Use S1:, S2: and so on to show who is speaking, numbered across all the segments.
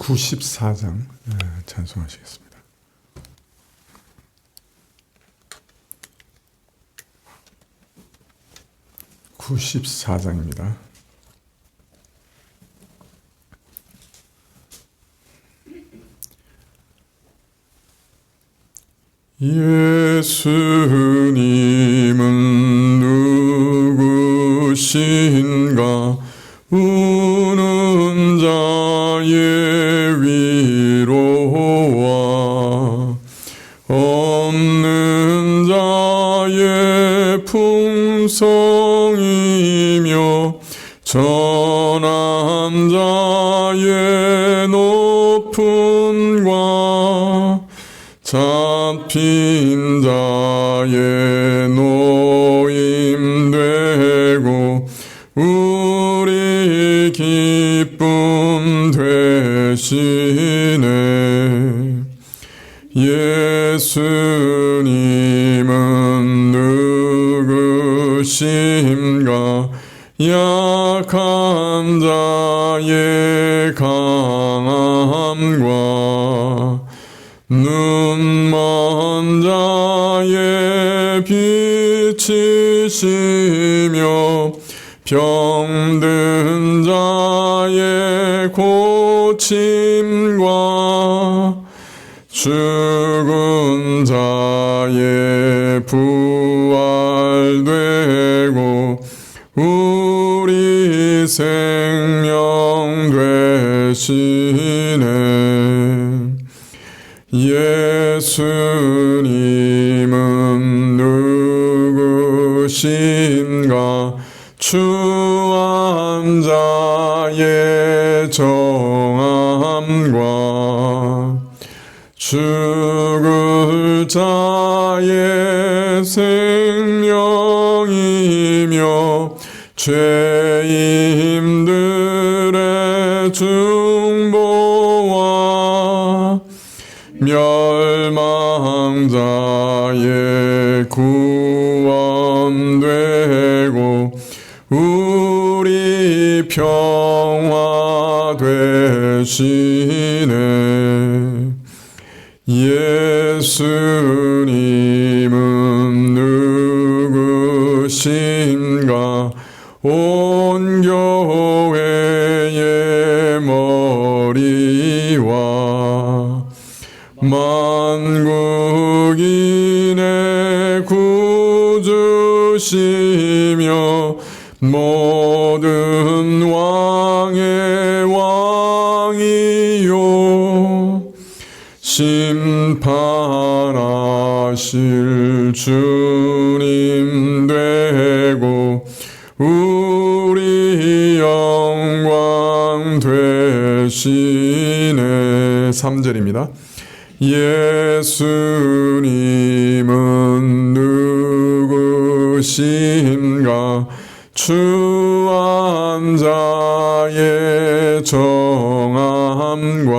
S1: 94장 찬송하시겠습니다. (94장입니다) 예수님은 누구신가? 우는 자의 위로와 없는 자의 풍성이며 전한 자의 높음과 잡힌 자의 노임되고 우리 기쁨 되시네. 예수님은 누구신가? 약한 자의 강함과 눈먼 자의 빛이시며 병든 자의 고침과 죽은 자의 부활되고 우리 생명 되시네. 예수님은 누구신가? 추한 자의 정함과 죽을 자의 생명이며 죄인들의 중보와 멸망자의 구원되고 우리 평화 되시네. 예수님은 누구신가? 온 교회의 머리와 만국인의 구주시며 모든 왕의 왕이요 심판하실 주님 되고 우리 영광 되시네. 3절입니다. 예수님은 누구신가? 추한 자의 정함과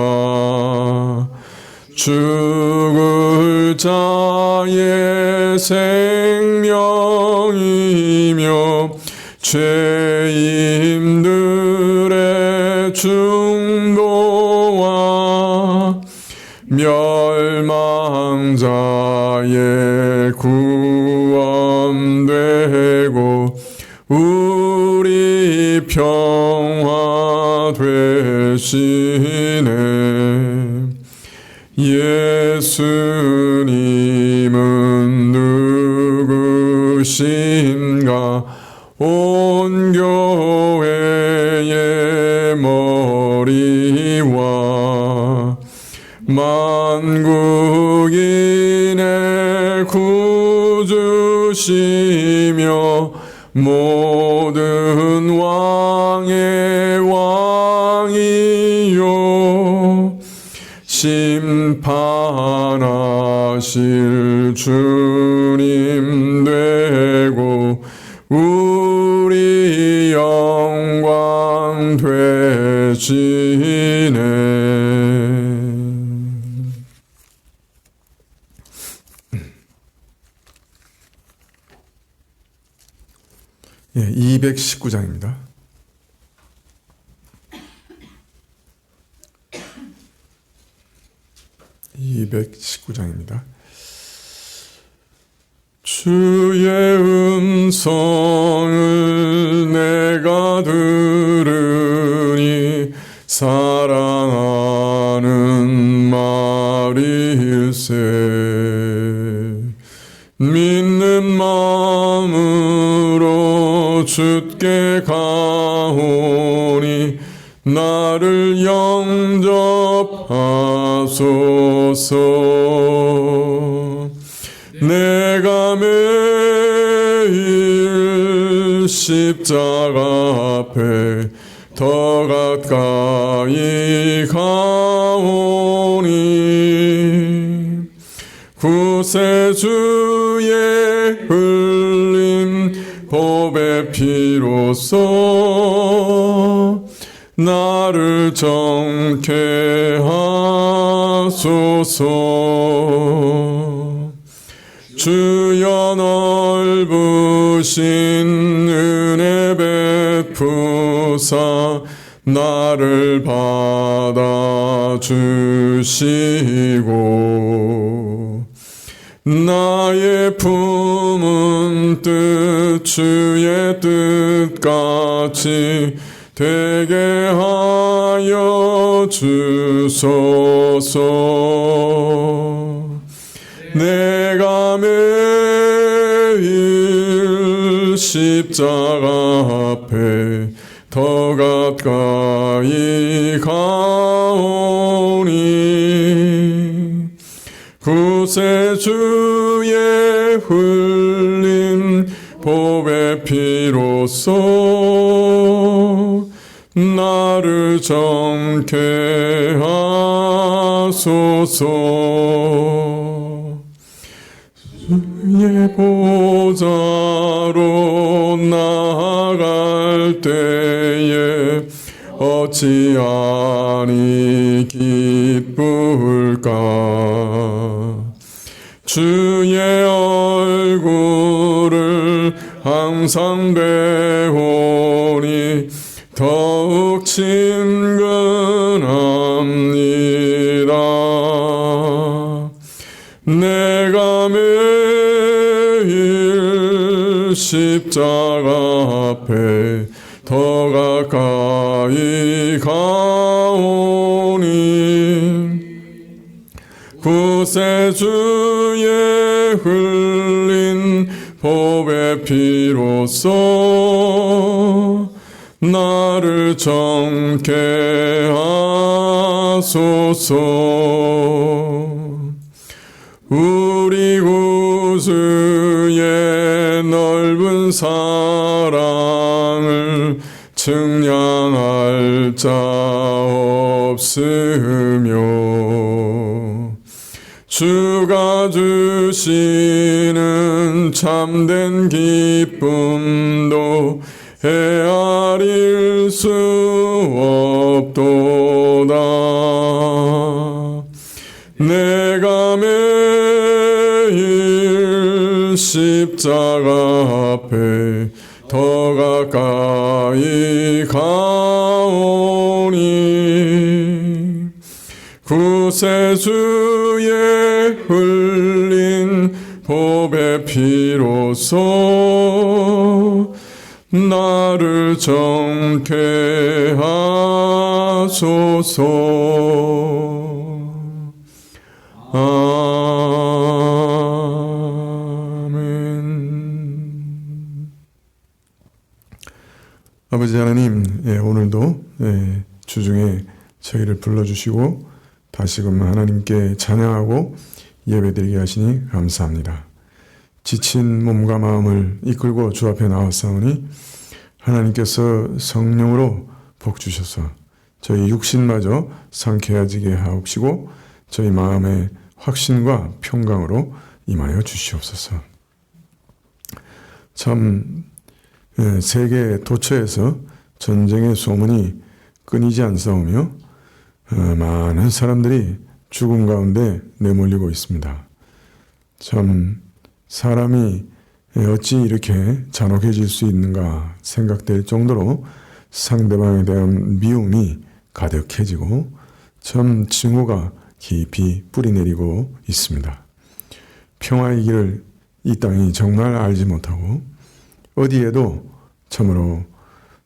S1: 죽을 자의 생명이며 죄인들의 중보와 멸망자의 구원되고 우리 평화 되시네. 예수님은 누구신가? 온 교회의 머리와 만국인의 구주시며 모든 왕의 왕이요 심판하실 주님 되고 우리 영광 되시네. 219장입니다. 219장입니다. 주의 음성을 내가 들으니 사랑하는 말일세. 믿는 마음으로 주께 가오니 나를 영접하소서. 내가 매일 십자가 앞에 더 가까이 가오니 구세주의 흘린 보배 피로써 나를 정케 하소서. 주여 넓으신 은혜 베푸사 나를 받아주시고 나의 품은 뜻 주의 뜻같이 되게 하여 주소서. 내가 매일 십자가 앞에 더 가까이 가오니 구세주의 흘린 보배 피로써 나를 정케 하소서. 주의 보좌로 나아갈 때에 어찌하니 기쁠까. 주의 얼굴을 항상 배우니 더욱 친근합니다. 내가 매일 십자가 앞에 더 가까이 가오니 구세주의 흘린 보배 피로써 나를 정케 하소서. 우리 구주의 넓은 사랑을 측량할 자 없으며 주가 주시는 참된 기쁨도 헤아릴 수 없도다. 내가 매일 십자가 앞에 더 가까이 가오니 구세주의 흘린 보배 피로써 나를 정케 하소서. 아멘. 아버지 하나님, 오늘도 주중에 저희를 불러주시고 다시금 하나님께 찬양하고 예배드리게 하시니 감사합니다. 지친 몸과 마음을 이끌고 주 앞에 나왔사오니 하나님께서 성령으로 복 주셔서 저희 육신마저 상쾌해지게 하옵시고 저희 마음의 확신과 평강으로 임하여 주시옵소서. 참 세계 도처에서 전쟁의 소문이 끊이지 않사오며 많은 사람들이 죽음 가운데 내몰리고 있습니다. 참 사람이 어찌 이렇게 잔혹해질 수 있는가 생각될 정도로 상대방에 대한 미움이 가득해지고 참 증오가 깊이 뿌리내리고 있습니다. 평화의 길을 이 땅이 정말 알지 못하고 어디에도 참으로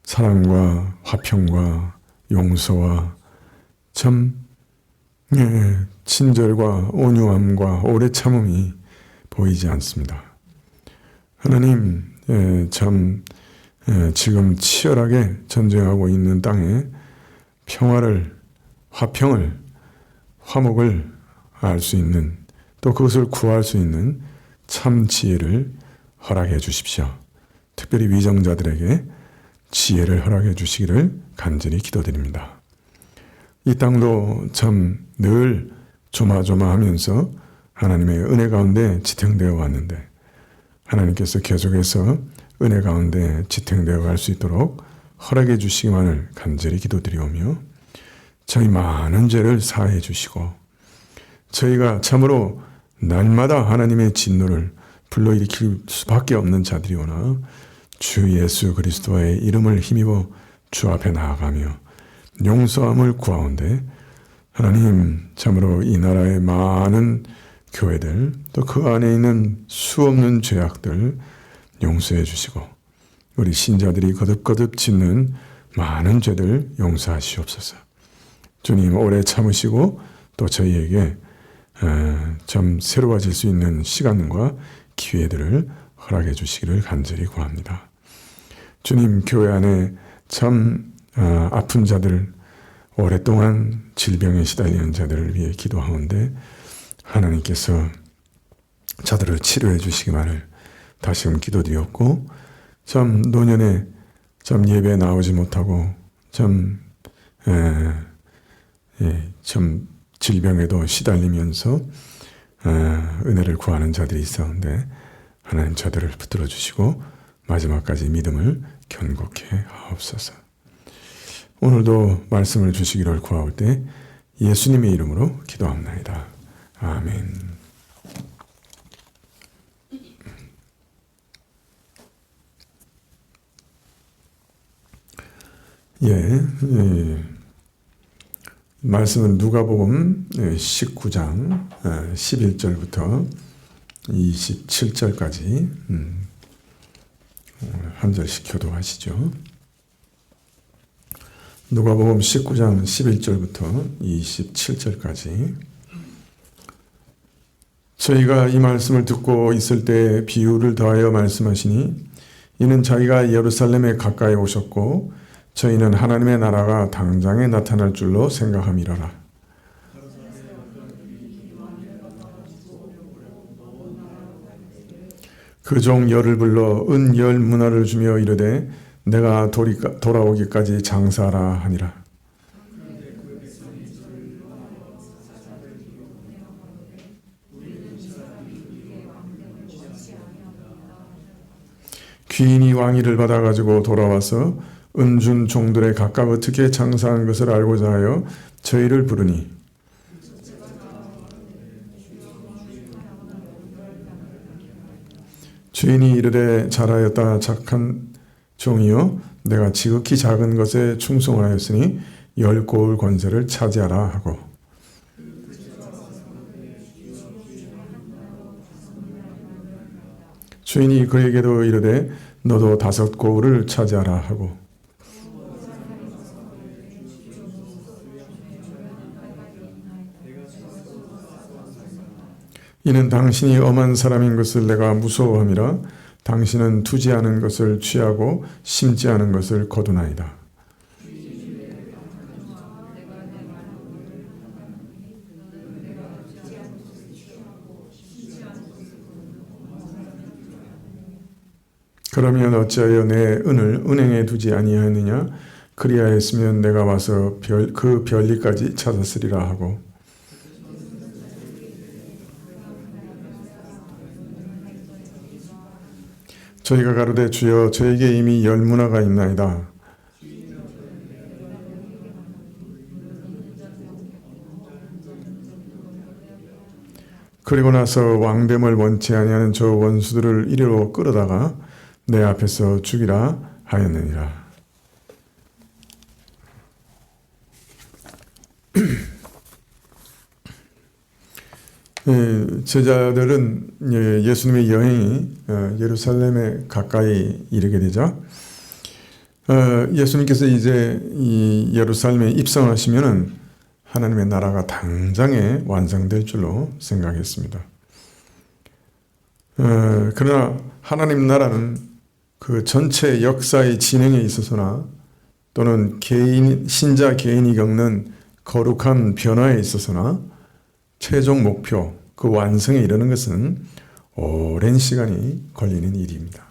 S1: 사랑과 화평과 용서와 참 친절과 온유함과 오래 참음이 보이지 않습니다. 하나님, 참 지금 치열하게 전쟁하고 있는 땅에 평화를, 화평을, 화목을 알 수 있는, 또 그것을 구할 수 있는 참 지혜를 허락해 주십시오. 특별히 위정자들에게 지혜를 허락해 주시기를 간절히 기도드립니다. 이 땅도 참 늘 조마조마하면서 하나님의 은혜 가운데 지탱되어 왔는데 하나님께서 계속해서 은혜 가운데 지탱되어 갈 수 있도록 허락해 주시기만을 간절히 기도드리오며 저희 많은 죄를 사해 주시고 저희가 참으로 날마다 하나님의 진노를 불러일으킬 수밖에 없는 자들이오나 주 예수 그리스도의 이름을 힘입어 주 앞에 나아가며 용서함을 구하온데 하나님 참으로 이 나라의 많은 교회들 또 그 안에 있는 수없는 죄악들 용서해 주시고 우리 신자들이 거듭거듭 짓는 많은 죄들 용서하시옵소서. 주님 오래 참으시고 또 저희에게 참 새로워질 수 있는 시간과 기회들을 허락해 주시기를 간절히 구합니다. 주님 교회 안에 참 아픈 자들 오랫동안 질병에 시달리는 자들을 위해 기도하는데 하나님께서 자들을 치료해 주시기만을 다시금 기도드렸고 참 노년에 참 예배에 나오지 못하고 참 질병에도 시달리면서 은혜를 구하는 자들이 있었는데 하나님 저들을 붙들어 주시고 마지막까지 믿음을 견고케 하옵소서. 오늘도 말씀을 주시기를 구하올 때 예수님의 이름으로 기도합나이다. 아멘. 말씀은 누가복음 19장 11절부터 27절까지 한 절씩 교도하시죠. 누가복음 19장 11절부터 27절까지 저희가 이 말씀을 듣고 있을 때 비유를 더하여 말씀하시니 이는 자기가 예루살렘에 가까이 오셨고 저희는 하나님의 나라가 당장에 나타날 줄로 생각함이로라. 그 종 열을 불러 은 열 문화를 주며 이르되 내가 돌아오기까지 장사하라 하니라. 귀인이 왕위를 받아가지고 돌아와서 은준 종들의 각각 어떻게 장사한 것을 알고자 하여 저희를 부르니 주인이 이르되 잘하였다 착한 종이요 내가 지극히 작은 것에 충성하였으니 10고을 권세를 차지하라 하고 주인이 그에게도 이르되 너도 5고을을 차지하라 하고 이는 당신이 엄한 사람인 것을 내가 무서워함이라 당신은 투지 않은 것을 취하고 심지 않은 것을 거두나이다. 그러면 어찌하여 내 은을 은행에 두지 아니하였느냐? 그리하였으면 내가 와서 그 별리까지 찾았으리라 하고 저희가 가로되 주여 저에게 이미 10문화가 있나이다. 그리고 나서 왕됨을 원치 아니하는 저 원수들을 이리로 끌어다가 내 앞에서 죽이라 하였느니라. 제자들은 예수님의 여행이 예루살렘에 가까이 이르게 되죠. 예수님께서 이제 이 예루살렘에 입성하시면은 하나님의 나라가 당장에 완성될 줄로 생각했습니다. 그러나 하나님 나라는 그 전체 역사의 진행에 있어서나 또는 신자 개인이 겪는 거룩한 변화에 있어서나 최종 목표, 그 완성에 이르는 것은 오랜 시간이 걸리는 일입니다.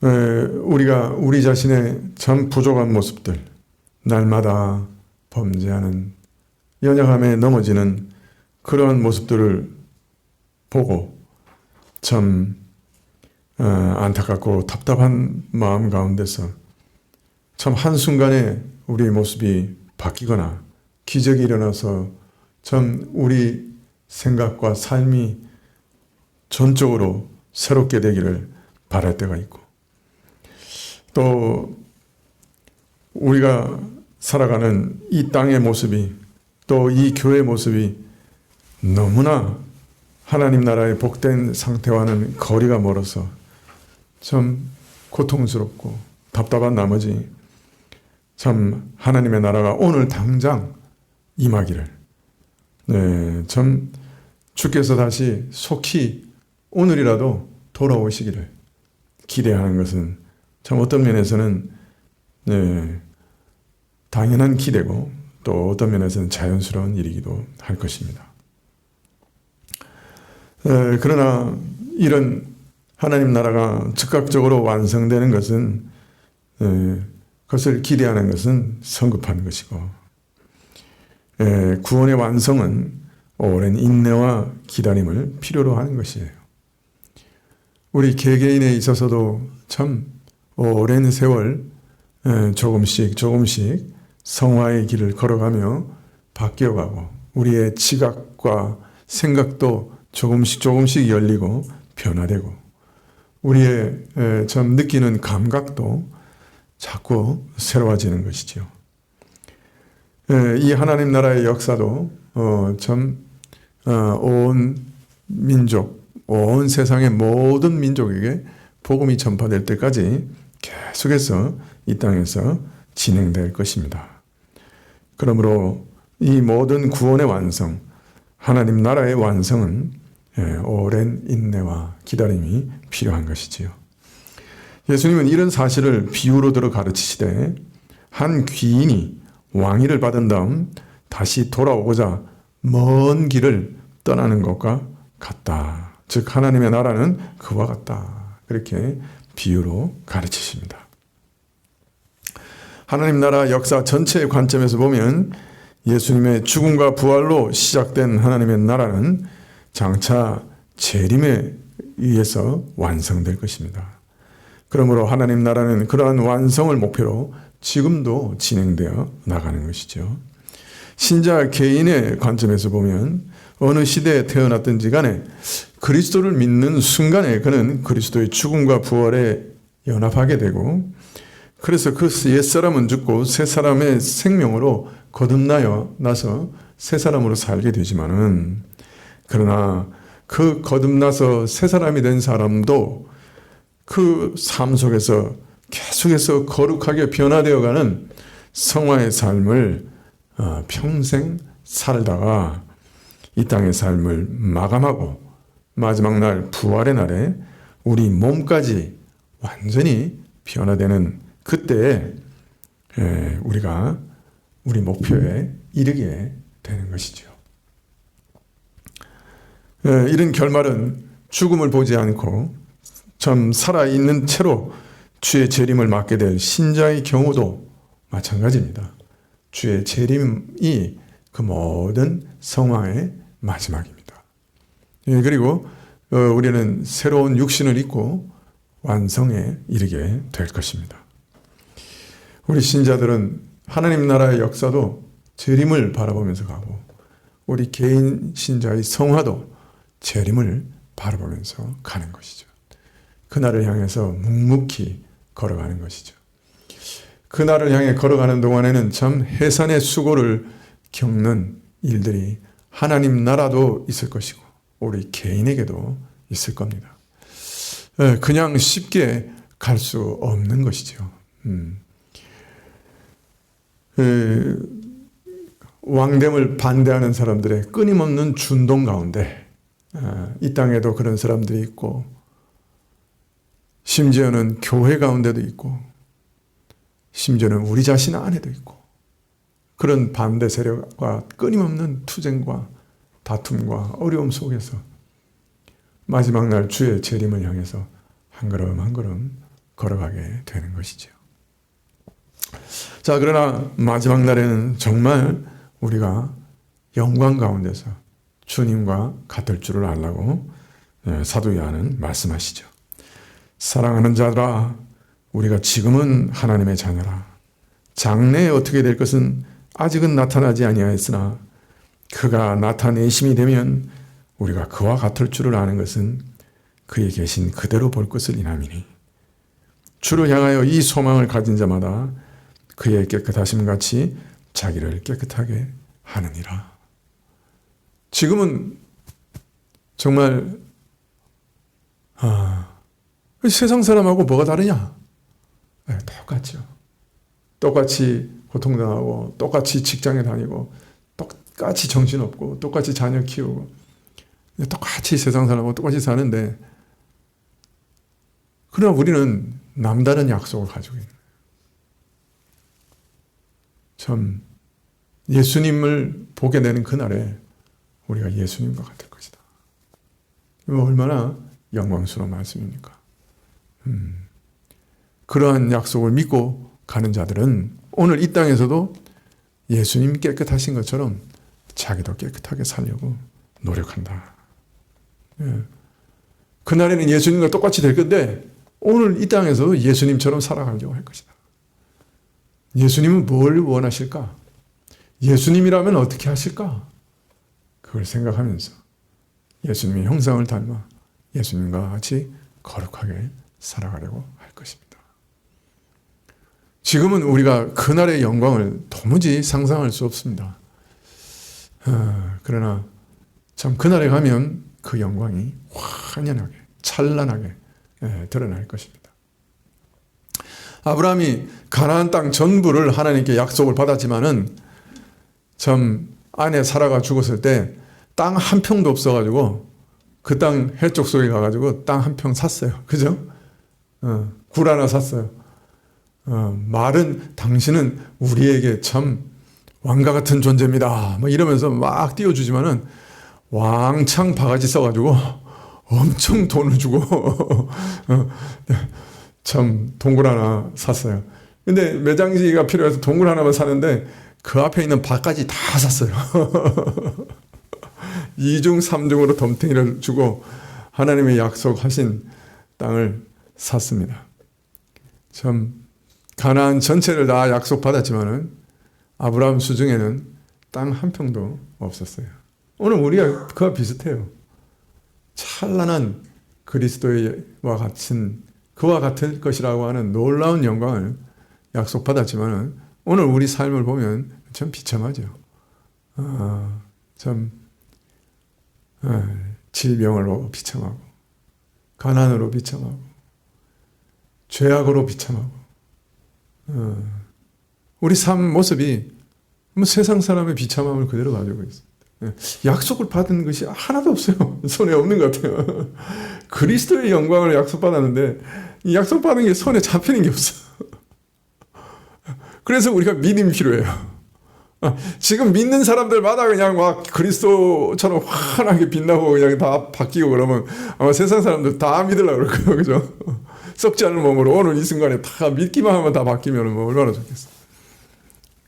S1: 우리가 우리 자신의 참 부족한 모습들, 날마다 범죄하는, 연약함에 넘어지는 그러한 모습들을 보고 참 안타깝고 답답한 마음 가운데서 참 한순간에 우리의 모습이 바뀌거나 기적이 일어나서 참 우리 생각과 삶이 전적으로 새롭게 되기를 바랄 때가 있고, 또 우리가 살아가는 이 땅의 모습이, 또 이 교회의 모습이 너무나 하나님 나라의 복된 상태와는 거리가 멀어서 참 고통스럽고 답답한 나머지 참 하나님의 나라가 오늘 당장 임하기를, 참 주께서 다시 속히 오늘이라도 돌아오시기를 기대하는 것은 참 어떤 면에서는 당연한 기대고 또 어떤 면에서는 자연스러운 일이기도 할 것입니다. 그러나 이런 하나님 나라가 즉각적으로 완성되는 것은, 그것을 기대하는 것은 성급한 것이고, 구원의 완성은 오랜 인내와 기다림을 필요로 하는 것이에요. 우리 개개인에 있어서도 참 오랜 세월 조금씩 성화의 길을 걸어가며 바뀌어가고, 우리의 지각과 생각도 조금씩 열리고 변화되고, 우리의 참 느끼는 감각도 자꾸 새로워지는 것이죠. 이 하나님 나라의 역사도 온 민족, 온 세상의 모든 민족에게 복음이 전파될 때까지 계속해서 이 땅에서 진행될 것입니다. 그러므로 이 모든 구원의 완성, 하나님 나라의 완성은 오랜 인내와 기다림이 필요한 것이지요. 예수님은 이런 사실을 비유로 들어 가르치시되, 한 귀인이 왕위를 받은 다음 다시 돌아오고자 먼 길을 떠나는 것과 같다. 즉 하나님의 나라는 그와 같다. 그렇게 비유로 가르치십니다. 하나님 나라 역사 전체의 관점에서 보면 예수님의 죽음과 부활로 시작된 하나님의 나라는 장차 재림에 의해서 완성될 것입니다. 그러므로 하나님 나라는 그러한 완성을 목표로 지금도 진행되어 나가는 것이죠. 신자 개인의 관점에서 보면 어느 시대에 태어났든지 간에 그리스도를 믿는 순간에 그는 그리스도의 죽음과 부활에 연합하게 되고, 그래서 그 옛사람은 죽고 새 사람의 생명으로 거듭나서 새 사람으로 살게 되지만은, 그러나 그 거듭나서 새 사람이 된 사람도 그 삶 속에서 계속해서 거룩하게 변화되어가는 성화의 삶을 평생 살다가 이 땅의 삶을 마감하고 마지막 날 부활의 날에 우리 몸까지 완전히 변화되는 그때에 우리가 우리 목표에 이르게 되는 것이죠. 이런 결말은 죽음을 보지 않고 참 살아있는 채로 주의 재림을 맞게 될 신자의 경우도 마찬가지입니다. 주의 재림이 그 모든 성화의 마지막입니다. 그리고 우리는 새로운 육신을 입고 완성에 이르게 될 것입니다. 우리 신자들은 하나님 나라의 역사도 재림을 바라보면서 가고, 우리 개인 신자의 성화도 재림을 바라보면서 가는 것이죠. 그날을 향해서 묵묵히 걸어가는 것이죠. 그날을 향해 걸어가는 동안에는 참 해산의 수고를 겪는 일들이 하나님 나라도 있을 것이고 우리 개인에게도 있을 겁니다. 그냥 쉽게 갈 수 없는 것이죠. 왕됨을 반대하는 사람들의 끊임없는 준동 가운데 이 땅에도 그런 사람들이 있고 심지어는 교회 가운데도 있고 심지어는 우리 자신 안에도 있고 그런 반대 세력과 끊임없는 투쟁과 다툼과 어려움 속에서 마지막 날 주의 재림을 향해서 한 걸음 한 걸음 걸어가게 되는 것이죠. 자, 그러나 마지막 날에는 정말 우리가 영광 가운데서 주님과 같을 줄을 알라고 사도 요한은 말씀하시죠. 사랑하는 자들아, 우리가 지금은 하나님의 자녀라. 장래에 어떻게 될 것은 아직은 나타나지 아니하였으나 그가 나타내심이 되면 우리가 그와 같을 줄을 아는 것은 그에 계신 그대로 볼 것을 인함이니 주를 향하여 이 소망을 가진 자마다 그의 깨끗하심 같이 자기를 깨끗하게 하느니라. 지금은 정말 세상 사람하고 뭐가 다르냐? 똑같죠. 똑같이 고통당하고 똑같이 직장에 다니고 똑같이 정신없고 똑같이 자녀 키우고 똑같이 세상 사람하고 똑같이 사는데 그러나 우리는 남다른 약속을 가지고 있는 거예요. 참 예수님을 보게 되는 그날에 우리가 예수님과 같을 것이다. 이거 얼마나 영광스러운 말씀입니까? 그러한 약속을 믿고 가는 자들은 오늘 이 땅에서도 예수님 깨끗하신 것처럼 자기도 깨끗하게 살려고 노력한다. 그날에는 예수님과 똑같이 될 건데 오늘 이 땅에서도 예수님처럼 살아가려고 할 것이다. 예수님은 뭘 원하실까? 예수님이라면 어떻게 하실까? 그걸 생각하면서 예수님의 형상을 닮아 예수님과 같이 거룩하게 살아가려고 할 것입니다. 지금은 우리가 그날의 영광을 도무지 상상할 수 없습니다. 그러나 참 그날에 가면 그 영광이 환연하게 찬란하게 드러날 것입니다. 아브라함이 가나안 땅 전부를 하나님께 약속을 받았지만은 참 아내 사라가 죽었을 때 땅 한 평도 없어가지고 그 땅 해쪽 속에 가가지고 땅 한 평 샀어요. 그죠? 굴 하나 샀어요. 말은 당신은 우리에게 참 왕과 같은 존재입니다. 막 이러면서 막 띄워주지만은 왕창 바가지 써가지고 엄청 돈을 주고 참 동굴 하나 샀어요. 근데 매장지가 필요해서 동굴 하나만 사는데 그 앞에 있는 밭까지 다 샀어요. 2중 3중으로 덤탱이를 주고 하나님의 약속하신 땅을 샀습니다. 참 가나안 전체를 다 약속받았지만은 아브라함 수중에는 땅 한 평도 없었어요. 오늘 우리가 그와 비슷해요. 찬란한 그리스도와 같은 그와 같을 것이라고 하는 놀라운 영광을 약속받았지만은 오늘 우리 삶을 보면 참 비참하죠. 참 질병으로 비참하고 가난으로 비참하고 죄악으로 비참하고 우리 삶 모습이 세상 사람의 비참함을 그대로 가지고 있습니다. 약속을 받은 것이 하나도 없어요. 손에 없는 것 같아요. 그리스도의 영광을 약속받았는데 이 약속받은 게 손에 잡히는 게 없어. 그래서 우리가 믿음이 필요해요. 지금 믿는 사람들마다 그냥 막 그리스도처럼 환하게 빛나고 그냥 다 바뀌고 그러면 아마 세상 사람들 다 믿으려고 그럴 거예요. 그죠? 썩지 않은 몸으로 오늘 이 순간에 다 믿기만 하면 다 바뀌면 뭐 얼마나 좋겠어.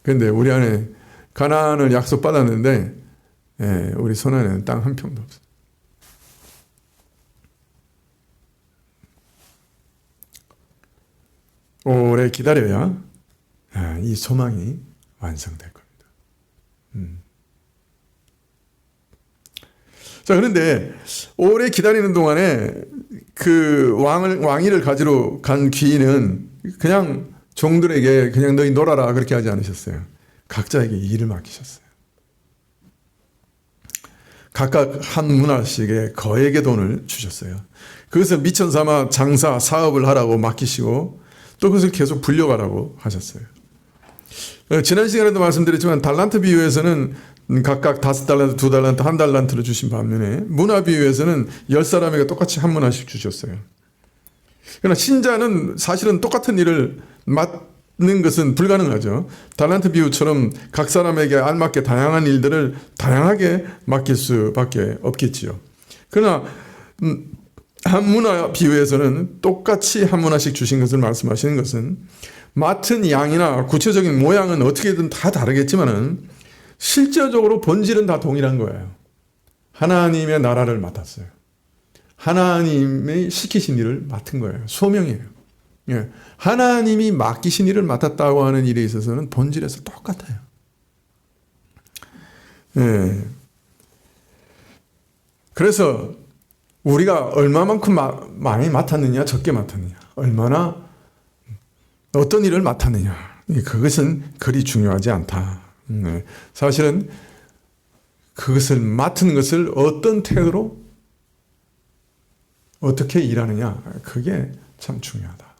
S1: 근데 우리 안에 가나안을 약속받았는데 우리 손 안에는 땅 한 평도 없어요. 오래 기다려야 이 소망이 완성될 겁니다. 자, 그런데 오래 기다리는 동안에 그 왕위를 가지러 간 귀인은 그냥 종들에게 그냥 너희 놀아라 그렇게 하지 않으셨어요. 각자에게 일을 맡기셨어요. 각각 한 문화씩에 거액의 돈을 주셨어요. 그것을 미천 삼아 장사, 사업을 하라고 맡기시고 또 그것을 계속 불려가라고 하셨어요. 지난 시간에도 말씀드렸지만 달란트 비유에서는 각각 5달란트, 2달란트, 1달란트를 주신 반면에 문화 비유에서는 10사람에게 똑같이 한 문화씩 주셨어요. 그러나 신자는 사실은 똑같은 일을 맡는 것은 불가능하죠. 달란트 비유처럼 각 사람에게 알맞게 다양한 일들을 다양하게 맡길 수밖에 없겠지요. 그러나 한 문화 비유에서는 똑같이 한 문화씩 주신 것을 말씀하시는 것은 맡은 양이나 구체적인 모양은 어떻게든 다 다르겠지만은 실제적으로 본질은 다 동일한 거예요. 하나님의 나라를 맡았어요. 하나님이 시키신 일을 맡은 거예요. 소명이에요. 예. 하나님이 맡기신 일을 맡았다고 하는 일에 있어서는 본질에서 똑같아요. 예. 그래서 우리가 얼마만큼 많이 맡았느냐, 적게 맡았느냐, 얼마나 어떤 일을 맡았느냐, 그것은 그리 중요하지 않다. 사실은 그것을 맡은 것을 어떤 태도로 어떻게 일하느냐, 그게 참 중요하다.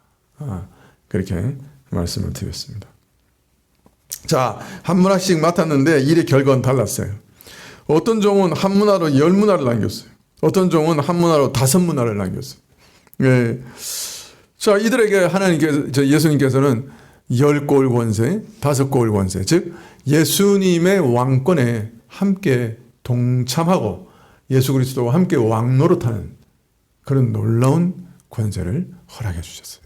S1: 그렇게 말씀을 드렸습니다. 자, 한 문화씩 맡았는데 일의 결과는 달랐어요. 어떤 종은 한 문화로 10문화를 남겼어요. 어떤 종은 한 문화로 5문화를 남겼어요. 예. 자, 이들에게 예수님께서는 10골 권세, 5골 권세, 즉 예수님의 왕권에 함께 동참하고 예수 그리스도와 함께 왕노릇하는 그런 놀라운 권세를 허락해 주셨어요.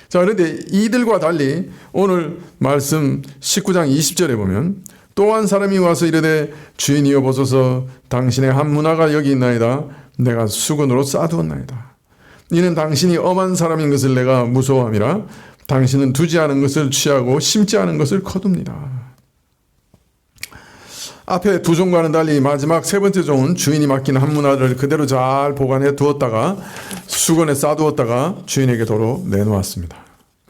S1: 자, 그런데 이들과 달리 오늘 말씀 19장 20절에 보면 또 한 사람이 와서 이르되 주인이여 보소서 당신의 한 문화가 여기 있나이다. 내가 수건으로 싸두었나이다. 이는 당신이 엄한 사람인 것을 내가 무서워함이라. 당신은 두지 않은 것을 취하고 심지 않은 것을 거둡니다. 앞에 두 종과는 달리 마지막 세 번째 종은 주인이 맡긴 한 문화를 그대로 잘 보관해 두었다가 수건에 싸두었다가 주인에게 도로 내놓았습니다.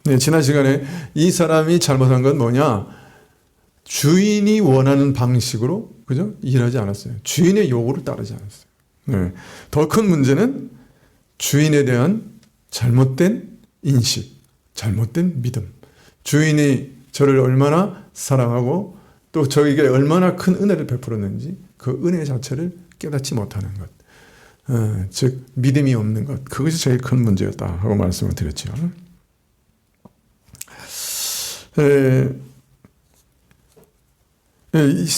S1: 네, 지난 시간에 이 사람이 잘못한 건 뭐냐? 주인이 원하는 방식으로 그죠? 일하지 않았어요. 주인의 요구를 따르지 않았어요. 네. 더 큰 문제는 주인에 대한 잘못된 인식, 잘못된 믿음. 주인이 저를 얼마나 사랑하고 또 저에게 얼마나 큰 은혜를 베풀었는지 그 은혜 자체를 깨닫지 못하는 것. 즉 믿음이 없는 것. 그것이 제일 큰 문제였다 하고 말씀을 드렸죠.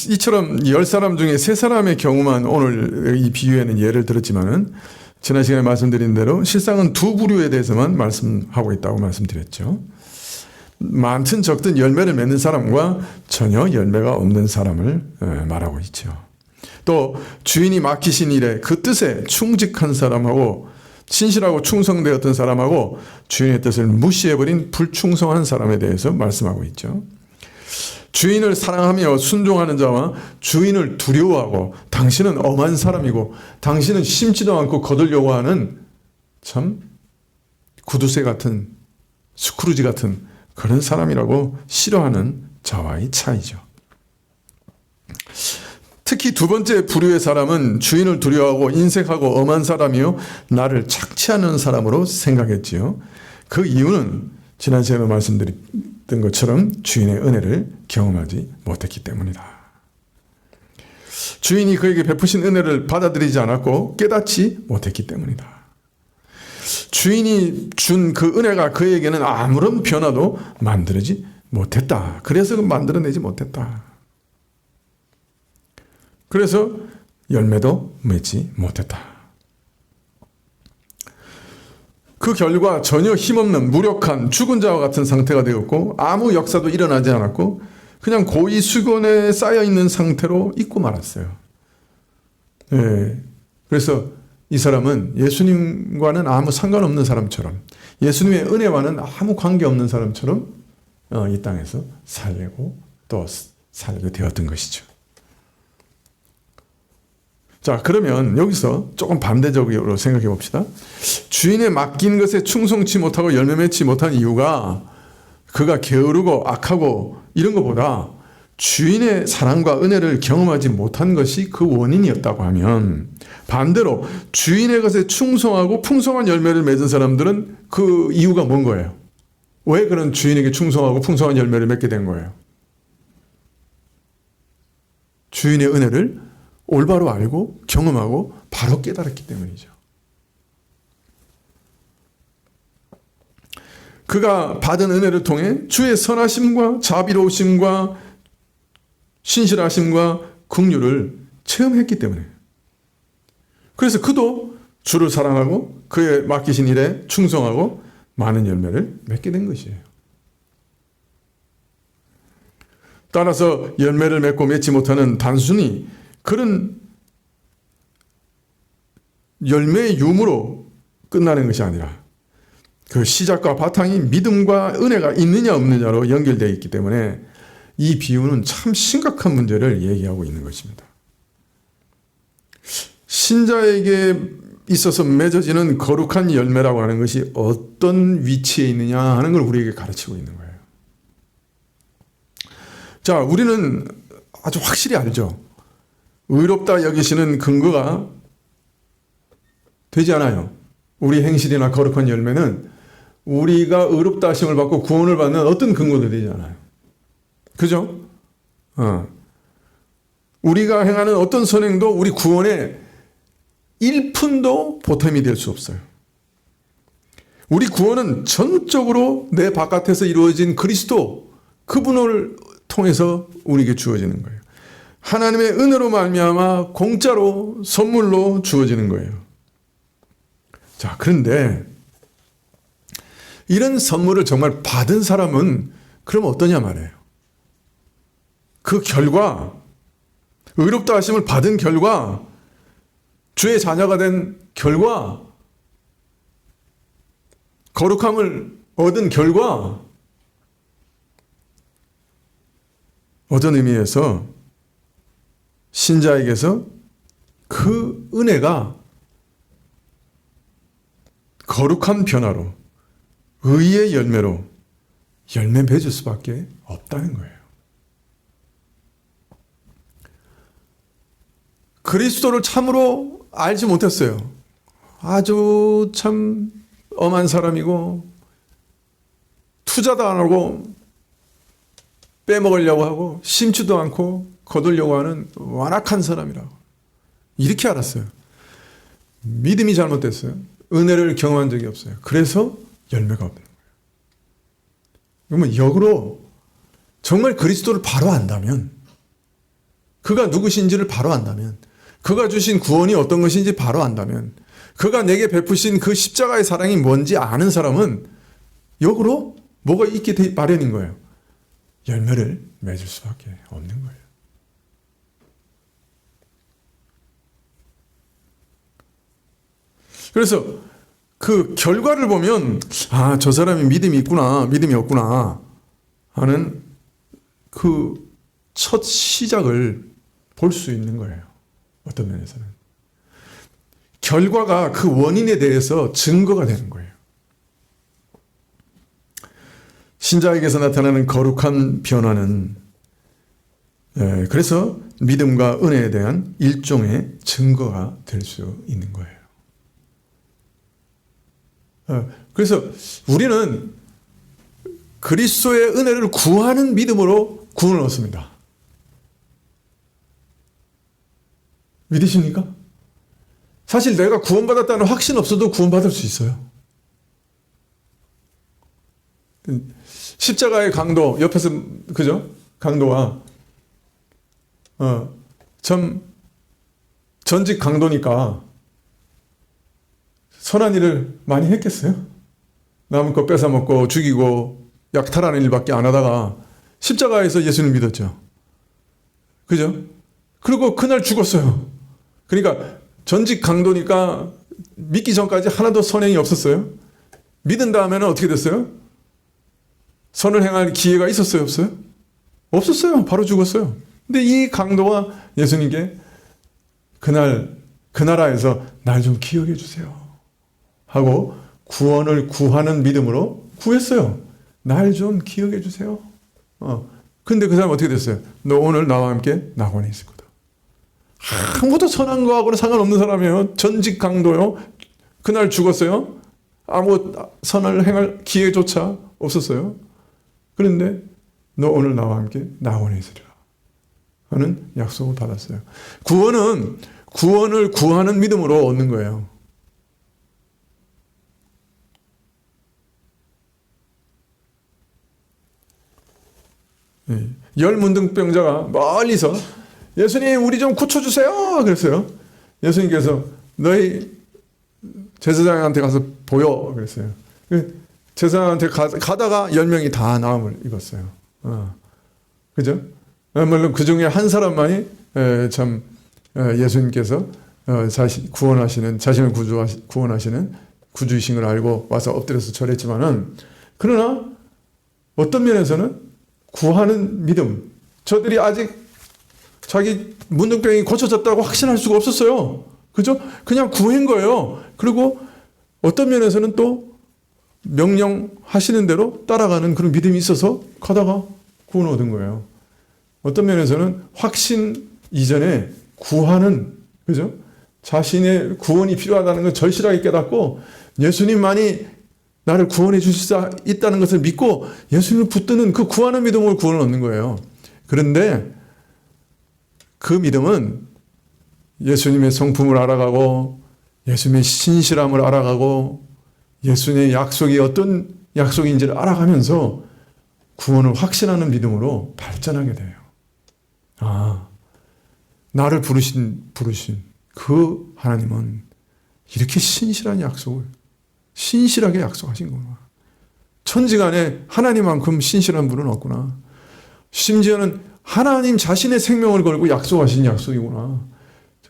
S1: 이처럼 10사람 중에 3사람의 경우만 오늘 이 비유에는 예를 들었지만은 지난 시간에 말씀드린 대로 실상은 두 부류에 대해서만 말씀하고 있다고 말씀드렸죠. 많든 적든 열매를 맺는 사람과 전혀 열매가 없는 사람을 말하고 있죠. 또 주인이 맡기신 일에 그 뜻에 충직한 사람하고 신실하고 충성되었던 사람하고 주인의 뜻을 무시해버린 불충성한 사람에 대해서 말씀하고 있죠. 주인을 사랑하며 순종하는 자와 주인을 두려워하고 당신은 엄한 사람이고 당신은 심지도 않고 거두려고 하는 참 구두쇠 같은 스크루지 같은 그런 사람이라고 싫어하는 자와의 차이죠. 특히 두 번째 부류의 사람은 주인을 두려워하고 인색하고 엄한 사람이요 나를 착취하는 사람으로 생각했지요. 그 이유는 지난 시간에 말씀드렸던 것처럼 주인의 은혜를 경험하지 못했기 때문이다. 주인이 그에게 베푸신 은혜를 받아들이지 않았고 깨닫지 못했기 때문이다. 주인이 준 그 은혜가 그에게는 아무런 변화도 만들어지 못했다. 그래서 만들어내지 못했다. 그래서 열매도 맺지 못했다. 그 결과 전혀 힘없는 무력한 죽은 자와 같은 상태가 되었고 아무 역사도 일어나지 않았고 그냥 고이 수건에 쌓여있는 상태로 있고 말았어요. 네. 그래서 이 사람은 예수님과는 아무 상관없는 사람처럼 예수님의 은혜와는 아무 관계없는 사람처럼 이 땅에서 살고 또 살게 되었던 것이죠. 자, 그러면 여기서 조금 반대적으로 생각해 봅시다. 주인에 맡긴 것에 충성치 못하고 열매 맺지 못한 이유가 그가 게으르고 악하고 이런 것보다 주인의 사랑과 은혜를 경험하지 못한 것이 그 원인이었다고 하면, 반대로 주인의 것에 충성하고 풍성한 열매를 맺은 사람들은 그 이유가 뭔 거예요? 왜 그런 주인에게 충성하고 풍성한 열매를 맺게 된 거예요? 주인의 은혜를 올바로 알고 경험하고 바로 깨달았기 때문이죠. 그가 받은 은혜를 통해 주의 선하심과 자비로우심과 신실하심과 긍휼을 체험했기 때문에, 그래서 그도 주를 사랑하고 그의 맡기신 일에 충성하고 많은 열매를 맺게 된 것이에요. 따라서 열매를 맺고 맺지 못하는 단순히 그런 열매의 유무로 끝나는 것이 아니라 그 시작과 바탕이 믿음과 은혜가 있느냐 없느냐로 연결되어 있기 때문에 이 비유는 참 심각한 문제를 얘기하고 있는 것입니다. 신자에게 있어서 맺어지는 거룩한 열매라고 하는 것이 어떤 위치에 있느냐 하는 걸 우리에게 가르치고 있는 거예요. 자, 우리는 아주 확실히 알죠. 의롭다 여기시는 근거가 되지 않아요. 우리 행실이나 거룩한 열매는 우리가 의롭다 하심을 받고 구원을 받는 어떤 근거도 되지 않아요. 그죠? 우리가 행하는 어떤 선행도 우리 구원에 1푼도 보탬이 될 수 없어요. 우리 구원은 전적으로 내 바깥에서 이루어진 그리스도, 그분을 통해서 우리에게 주어지는 거예요. 하나님의 은혜로 말미암아 공짜로 선물로 주어지는 거예요. 자, 그런데 이런 선물을 정말 받은 사람은 그럼 어떠냐 말이에요. 그 결과, 의롭다 하심을 받은 결과, 주의 자녀가 된 결과, 거룩함을 얻은 결과, 어떤 의미에서 신자에게서 그 은혜가 거룩한 변화로, 의의 열매로 열매 맺을 수밖에 없다는 거예요. 그리스도를 참으로 알지 못했어요. 아주 참 엄한 사람이고, 투자도 안 하고, 빼먹으려고 하고, 심지도 않고, 거두려고 하는 완악한 사람이라고. 이렇게 알았어요. 믿음이 잘못됐어요. 은혜를 경험한 적이 없어요. 그래서 열매가 없는 거예요. 그러면 역으로 정말 그리스도를 바로 안다면, 그가 누구신지를 바로 안다면, 그가 주신 구원이 어떤 것인지 바로 안다면, 그가 내게 베푸신 그 십자가의 사랑이 뭔지 아는 사람은 역으로 뭐가 있게 마련인 거예요. 열매를 맺을 수밖에 없는 거예요. 그래서 그 결과를 보면, 아, 저 사람이 믿음이 있구나, 믿음이 없구나 하는 그 첫 시작을 볼 수 있는 거예요. 어떤 면에서는. 결과가 그 원인에 대해서 증거가 되는 거예요. 신자에게서 나타나는 거룩한 변화는 그래서 믿음과 은혜에 대한 일종의 증거가 될 수 있는 거예요. 그래서 우리는 그리스도의 은혜를 구하는 믿음으로 구원을 얻습니다. 믿으십니까? 사실 내가 구원받았다는 확신 없어도 구원받을 수 있어요. 십자가의 강도 옆에서, 그죠? 강도와 참 전직 강도니까 선한 일을 많이 했겠어요? 남의 거 뺏어먹고 죽이고 약탈하는 일밖에 안 하다가 십자가에서 예수를 믿었죠. 그죠? 그리고 그날 죽었어요. 그러니까 전직 강도니까 믿기 전까지 하나도 선행이 없었어요. 믿은 다음에는 어떻게 됐어요? 선을 행할 기회가 있었어요? 없어요? 없었어요. 바로 죽었어요. 근데 이 강도와 예수님께 그날 그 나라에서 날 좀 기억해 주세요 하고 구원을 구하는 믿음으로 구했어요. 날 좀 기억해 주세요. 근데 그 사람 어떻게 됐어요? 너 오늘 나와 함께 낙원에 있을 거다. 아무도 선한 거하고는 상관없는 사람이에요. 전직 강도요. 그날 죽었어요. 아무 선을 행할 기회조차 없었어요. 그런데 너 오늘 나와 함께 낙원에 있으리라 하는 약속을 받았어요. 구원을 구하는 믿음으로 얻는 거예요. 열문둥병자가 멀리서 예수님 우리 좀 고쳐주세요 그랬어요. 예수님께서 너희 제사장한테 가서 보여 그랬어요. 제사장한테 가다가 10명이 다 나음을 입었어요. 그죠? 물론 그 중에 한 사람만이 참 예수님께서 자신을 구원하시는 구주이신 걸 알고 와서 엎드려서 절했지만은, 그러나 어떤 면에서는 구하는 믿음, 저들이 아직 자기 문둥병이 고쳐졌다고 확신할 수가 없었어요. 그죠? 그냥 구한 거예요. 그리고 어떤 면에서는 또 명령하시는 대로 따라가는 그런 믿음이 있어서 가다가 구원을 얻은 거예요. 어떤 면에서는 확신 이전에 구하는, 그죠? 자신의 구원이 필요하다는 걸 절실하게 깨닫고 예수님만이 나를 구원해 주실 수 있다는 것을 믿고 예수님을 붙드는 그 구하는 믿음으로 구원을 얻는 거예요. 그런데 그 믿음은 예수님의 성품을 알아가고 예수님의 신실함을 알아가고 예수님의 약속이 어떤 약속인지를 알아가면서 구원을 확신하는 믿음으로 발전하게 돼요. 나를 부르신 그 하나님은 이렇게 신실한 약속을 신실하게 약속하신 거구나. 천지간에 하나님만큼 신실한 분은 없구나. 심지어는 하나님 자신의 생명을 걸고 약속하신 약속이구나.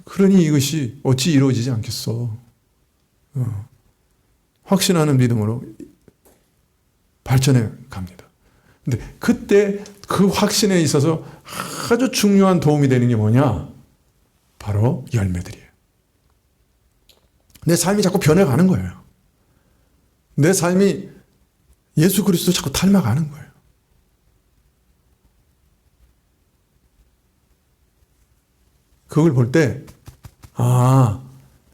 S1: 그러니 이것이 어찌 이루어지지 않겠어. 확신하는 믿음으로 발전해 갑니다. 근데 그때 그 확신에 있어서 아주 중요한 도움이 되는 게 뭐냐? 바로 열매들이에요. 내 삶이 자꾸 변해가는 거예요. 내 삶이 예수 그리스도 자꾸 닮아가는 거예요. 그걸 볼 때,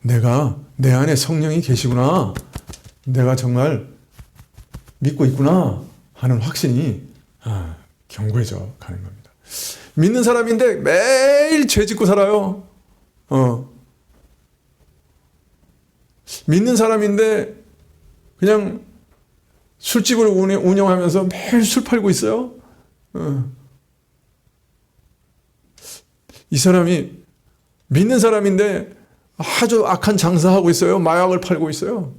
S1: 내가 내 안에 성령이 계시구나. 내가 정말 믿고 있구나 하는 확신이 견고해져 가는 겁니다. 믿는 사람인데 매일 죄 짓고 살아요. 믿는 사람인데 그냥 술집을 운영하면서 매일 술 팔고 있어요. 이 사람이 믿는 사람인데 아주 악한 장사하고 있어요. 마약을 팔고 있어요.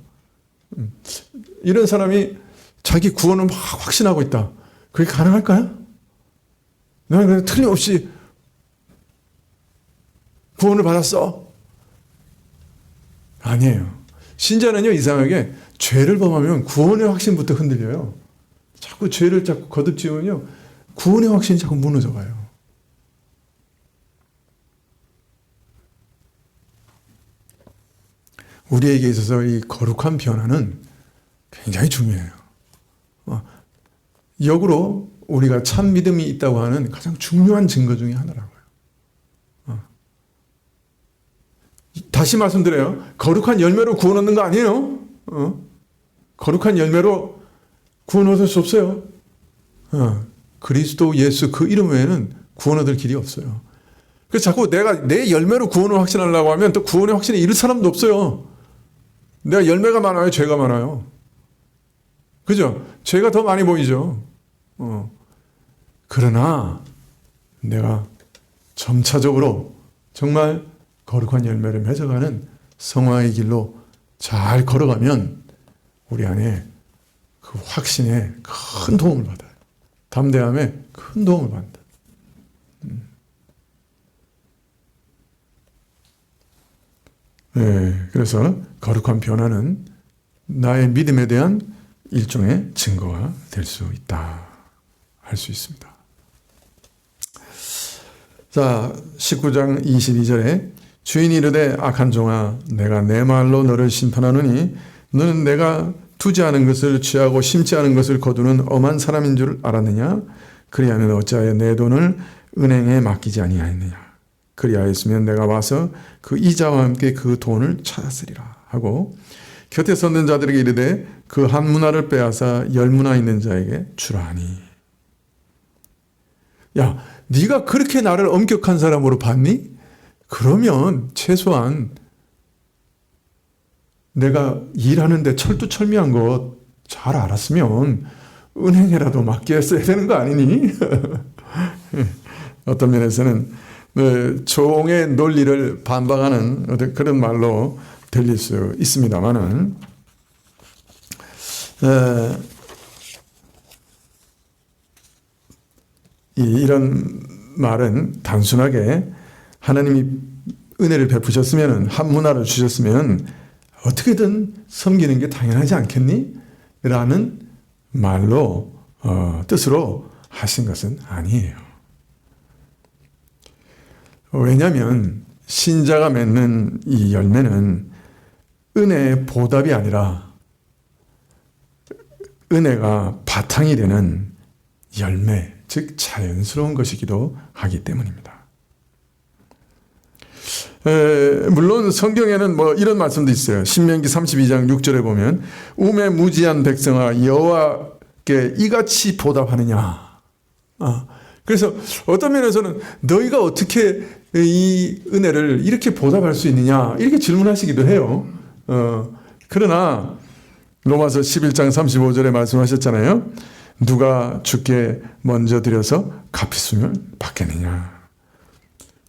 S1: 이런 사람이 자기 구원을 막 확신하고 있다. 그게 가능할까요? 나는 그냥 틀림없이 구원을 받았어. 아니에요. 신자는요, 이상하게 죄를 범하면 구원의 확신부터 흔들려요. 자꾸 죄를 자꾸 거듭지으면요, 구원의 확신이 자꾸 무너져가요. 우리에게 있어서 이 거룩한 변화는 굉장히 중요해요. 역으로 우리가 참 믿음이 있다고 하는 가장 중요한 증거 중에 하나라고요. 다시 말씀드려요. 거룩한 열매로 구원 얻는 거 아니에요. 거룩한 열매로 구원 얻을 수 없어요. 그리스도 예수 그 이름 외에는 구원 얻을 길이 없어요. 그래서 자꾸 내가 내 열매로 구원을 확신하려고 하면 또 구원의 확신에 이를 사람도 없어요. 내가 열매가 많아요? 죄가 많아요? 그죠? 죄가 더 많이 보이죠. 그러나 내가 점차적으로 정말 거룩한 열매를 맺어가는 성화의 길로 잘 걸어가면 우리 안에 그 확신에 큰 도움을 받아요. 담대함에 큰 도움을 받는다. 그래서 거룩한 변화는 나의 믿음에 대한 일종의 증거가 될 수 있다. 할 수 있습니다. 자, 19장 22절에 주인이 이르되 악한 종아 내가 내 말로 너를 심판하노니 너는 내가 두지 않은 것을 취하고 심지 않은 것을 거두는 엄한 사람인 줄 알았느냐? 그리하면 어찌하여 내 돈을 은행에 맡기지 아니하였느냐. 그리하였으면 내가 와서 그 이자와 함께 그 돈을 찾았으리라 하고 곁에 섰는 자들에게 이르되 그 한 문화를 빼앗아 10문화 있는 자에게 주라 하니. 야, 네가 그렇게 나를 엄격한 사람으로 봤니? 그러면 최소한 내가 일하는데 철두철미한 것 잘 알았으면 은행에라도 맡겼어야 되는 거 아니니? 어떤 면에서는 종의 논리를 반박하는 어떤 그런 말로 들릴 수 있습니다만은 이런 말은 단순하게 하나님이 은혜를 베푸셨으면 한 문화를 주셨으면 어떻게든 섬기는 게 당연하지 않겠니? 라는 말로 뜻으로 하신 것은 아니에요. 왜냐하면 신자가 맺는 이 열매는 은혜의 보답이 아니라 은혜가 바탕이 되는 열매, 즉 자연스러운 것이기도 하기 때문입니다. 물론 성경에는 뭐 이런 말씀도 있어요. 신명기 32장 6절에 보면 우매무지한 백성아 여호와께 이같이 보답하느냐. 그래서 어떤 면에서는 너희가 어떻게 이 은혜를 이렇게 보답할 수 있느냐 이렇게 질문하시기도 해요. 그러나 로마서 11장 35절에 말씀하셨잖아요. 누가 주께 먼저 드려서 갚았으면 받겠느냐.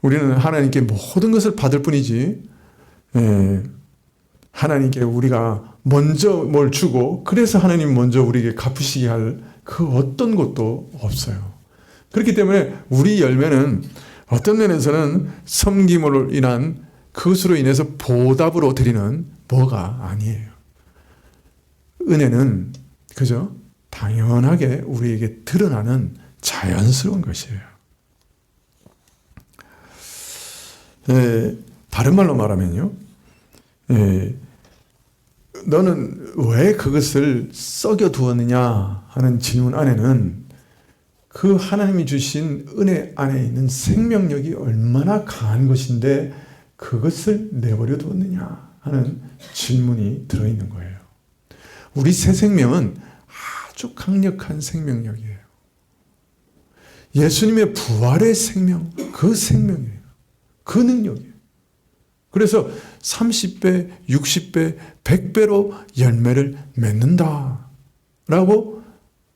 S1: 우리는 하나님께 모든 것을 받을 뿐이지 하나님께 우리가 먼저 뭘 주고 그래서 하나님 먼저 우리에게 갚으시게 할 그 어떤 것도 없어요. 그렇기 때문에 우리 열매는 어떤 면에서는 섬김으로 인한 그것으로 인해서 보답으로 드리는 뭐가 아니에요. 은혜는 그저 당연하게 우리에게 드러나는 자연스러운 것이에요. 다른 말로 말하면요. 너는 왜 그것을 썩여 두었느냐 하는 질문 안에는 그 하나님이 주신 은혜 안에 있는 생명력이 얼마나 강한 것인데 그것을 내버려 두었느냐 하는 질문이 들어있는 거예요. 우리 새 생명은 아주 강력한 생명력이에요. 예수님의 부활의 생명, 그 생명이에요. 그 능력이에요. 그래서 30배, 60배, 100배로 열매를 맺는다라고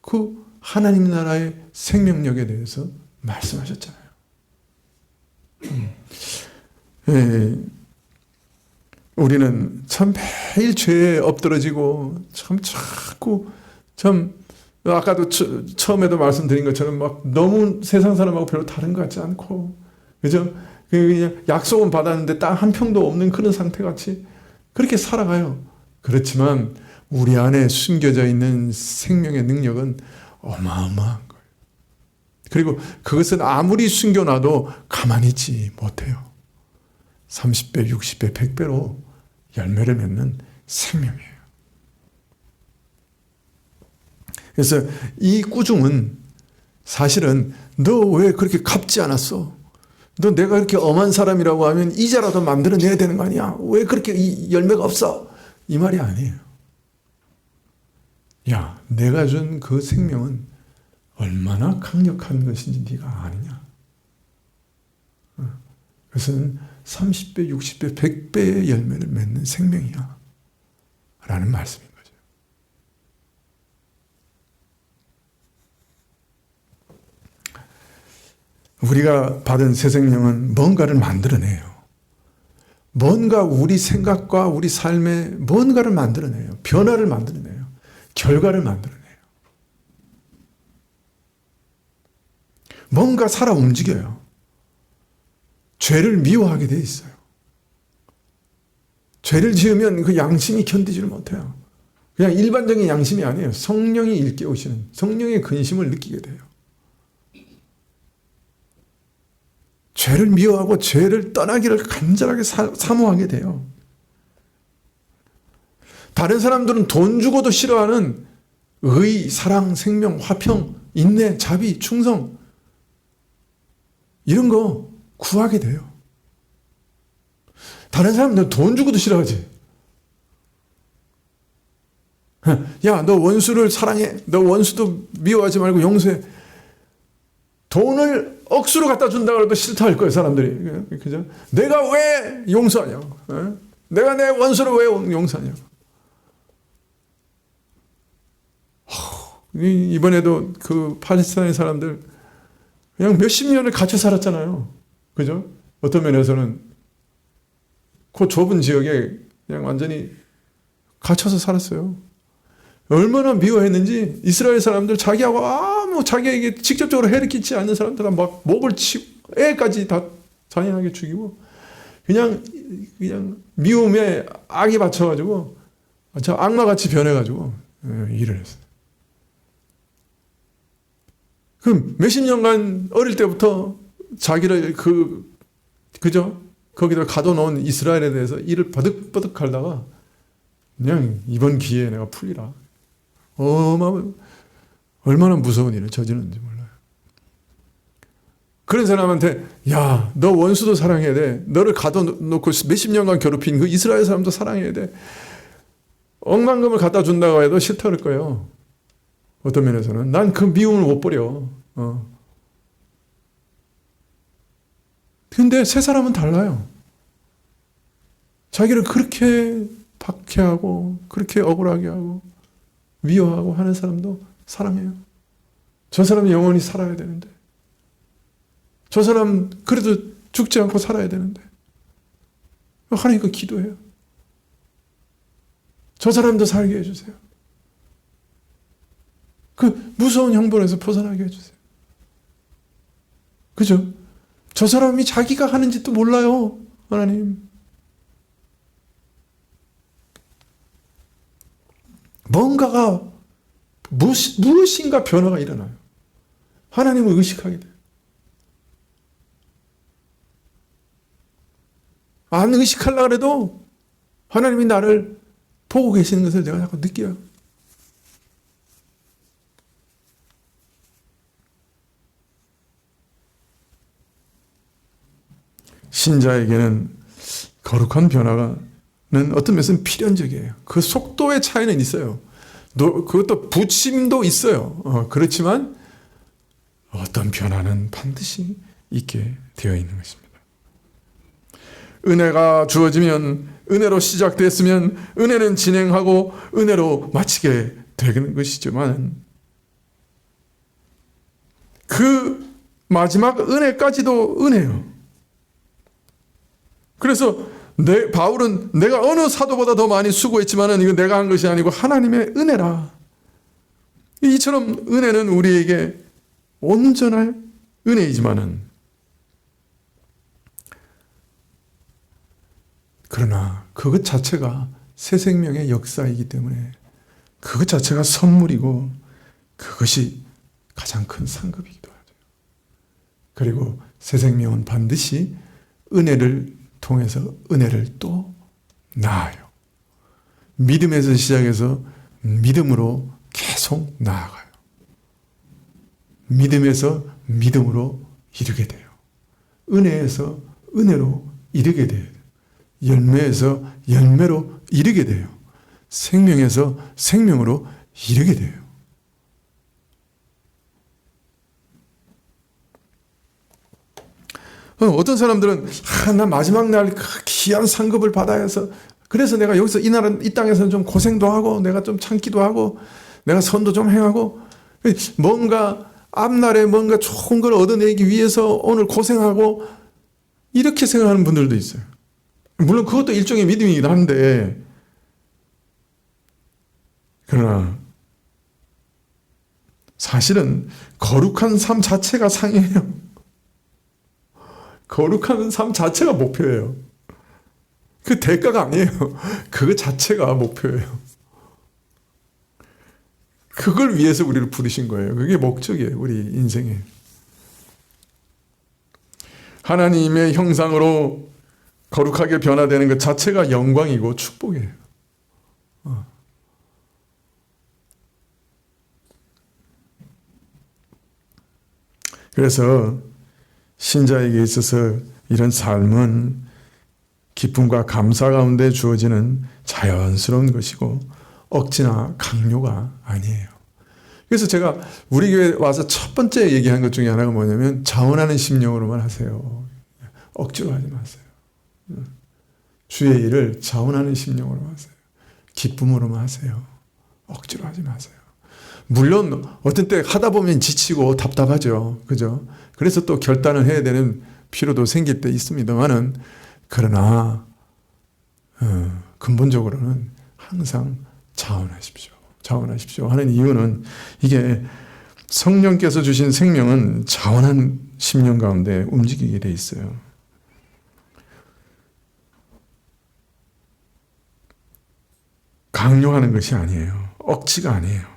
S1: 그 하나님 나라의 생명력에 대해서 말씀하셨잖아요. 우리는 참 매일 죄에 엎드러지고 참 자꾸 참 아까도 처음에도 말씀드린 것처럼 막 너무 세상 사람하고 별로 다른 것 같지 않고 그죠? 그냥 약속은 받았는데 딱 한 평도 없는 그런 상태 같이 그렇게 살아가요. 그렇지만 우리 안에 숨겨져 있는 생명의 능력은 어마어마한 거예요. 그리고 그것은 아무리 숨겨놔도 가만히 있지 못해요. 30배, 60배, 100배로 열매를 맺는 생명이에요. 그래서 이 꾸중은 사실은 너 왜 그렇게 갚지 않았어? 너 내가 이렇게 엄한 사람이라고 하면 이자라도 만들어내야 되는 거 아니야? 왜 그렇게 이 열매가 없어? 이 말이 아니에요. 야, 내가 준 그 생명은 얼마나 강력한 것인지 네가 아느냐? 그것은 30배, 60배, 100배의 열매를 맺는 생명이야. 라는 말씀인 거죠. 우리가 받은 새 생명은 뭔가를 만들어내요. 뭔가 우리 생각과 우리 삶에 뭔가를 만들어내요. 변화를 만들어내요. 결과를 만들어내요. 뭔가 살아 움직여요. 죄를 미워하게 돼 있어요. 죄를 지으면 그 양심이 견디지를 못해요. 그냥 일반적인 양심이 아니에요. 성령이 일깨우시는 성령의 근심을 느끼게 돼요. 죄를 미워하고 죄를 떠나기를 간절하게 사모하게 돼요. 다른 사람들은 돈 주고도 싫어하는 의, 사랑, 생명, 화평 인내, 자비, 충성 이런 거 구하게 돼요. 다른 사람들 돈 주고도 싫어하지. 야, 너 원수를 사랑해. 너 원수도 미워하지 말고 용서해. 돈을 억수로 갖다 준다 그래도 싫다 할 거예요, 사람들이. 그죠? 내가 왜 용서하냐고. 내가 내 원수를 왜 용서하냐고. 이번에도 그 팔레스타인 사람들 그냥 몇십 년을 갇혀 살았잖아요. 그죠? 어떤 면에서는 그 좁은 지역에 그냥 완전히 갇혀서 살았어요. 얼마나 미워했는지 이스라엘 사람들 자기하고 자기에게 직접적으로 해를 끼치지 않는 사람들은 막 목을 치고 애까지 다 잔인하게 죽이고 그냥 미움에 악이 받쳐가지고 악마같이 변해가지고 일을 했어요. 그럼 몇십 년간 어릴 때부터 자기를 그죠? 거기다 가둬놓은 이스라엘에 대해서 이를 버득버득 갈다가 그냥 이번 기회에 내가 풀리라. 얼마나 무서운 일을 저지르는지 몰라요. 그런 사람한테 야, 너 원수도 사랑해야 돼. 너를 가둬놓고 몇십 년간 괴롭힌 그 이스라엘 사람도 사랑해야 돼. 억만금을 갖다 준다고 해도 싫다 그럴 거예요. 어떤 면에서는 난 그 미움을 못 버려. 근데 세 사람은 달라요. 자기를 그렇게 박해하고 그렇게 억울하게 하고 미워하고 하는 사람도 사랑해요. 저 사람이 영원히 살아야 되는데 저 사람 그래도 죽지 않고 살아야 되는데 하나님께 기도해요. 저 사람도 살게 해주세요. 그 무서운 형벌에서 벗어나게 해주세요. 그죠? 저 사람이 자기가 하는 짓도 몰라요. 하나님. 뭔가가 무엇인가 변화가 일어나요. 하나님을 의식하게 돼요. 안 의식하려고 해도 하나님이 나를 보고 계시는 것을 내가 자꾸 느껴요. 신자에게는 거룩한 변화는 어떤 면에서는 필연적이에요. 그 속도의 차이는 있어요. 그것도 부침도 있어요. 그렇지만 어떤 변화는 반드시 있게 되어 있는 것입니다. 은혜가 주어지면, 은혜로 시작됐으면 은혜는 진행하고 은혜로 마치게 되는 것이지만 그 마지막 은혜까지도 은혜예요. 그래서 바울은 내가 어느 사도보다 더 많이 수고했지만 이거 내가 한 것이 아니고 하나님의 은혜라. 이처럼 은혜는 우리에게 온전한 은혜이지만은 그러나 그것 자체가 새 생명의 역사이기 때문에 그것 자체가 선물이고 그것이 가장 큰 상급이기도 하죠. 그리고 새 생명은 반드시 은혜를 통해서 은혜를 또 낳아요. 믿음에서 시작해서 믿음으로 계속 나아가요. 믿음에서 믿음으로 이르게 돼요. 은혜에서 은혜로 이르게 돼요. 열매에서 열매로 이르게 돼요. 생명에서 생명으로 이르게 돼요. 어떤 사람들은 나 마지막 날 귀한 상급을 받아야 해서 그래서 내가 여기서 이 땅에서는 좀 고생도 하고 내가 좀 참기도 하고 내가 선도 좀 행하고 뭔가 앞날에 뭔가 좋은 걸 얻어내기 위해서 오늘 고생하고 이렇게 생각하는 분들도 있어요. 물론 그것도 일종의 믿음이기도 한데 그러나 사실은 거룩한 삶 자체가 상이에요. 거룩한 삶 자체가 목표예요. 그 대가가 아니에요. 그거 자체가 목표예요. 그걸 위해서 우리를 부르신 거예요. 그게 목적이에요. 우리 인생에. 하나님의 형상으로 거룩하게 변화되는 것 자체가 영광이고 축복이에요. 그래서 신자에게 있어서 이런 삶은 기쁨과 감사 가운데 주어지는 자연스러운 것이고 억지나 강요가 아니에요. 그래서 제가 우리 교회 와서 첫 번째 얘기한 것 중에 하나가 뭐냐면 자원하는 심령으로만 하세요. 억지로 하지 마세요. 주의 일을 자원하는 심령으로 하세요. 기쁨으로만 하세요. 억지로 하지 마세요. 물론 어떤 때 하다 보면 지치고 답답하죠. 그죠? 그래서 또 결단을 해야 되는 필요도 생길 때 있습니다만은 그러나 근본적으로는 항상 자원하십시오. 자원하십시오 하는 이유는 이게 성령께서 주신 생명은 자원한 심령 가운데 움직이게 돼 있어요. 강요하는 것이 아니에요. 억지가 아니에요.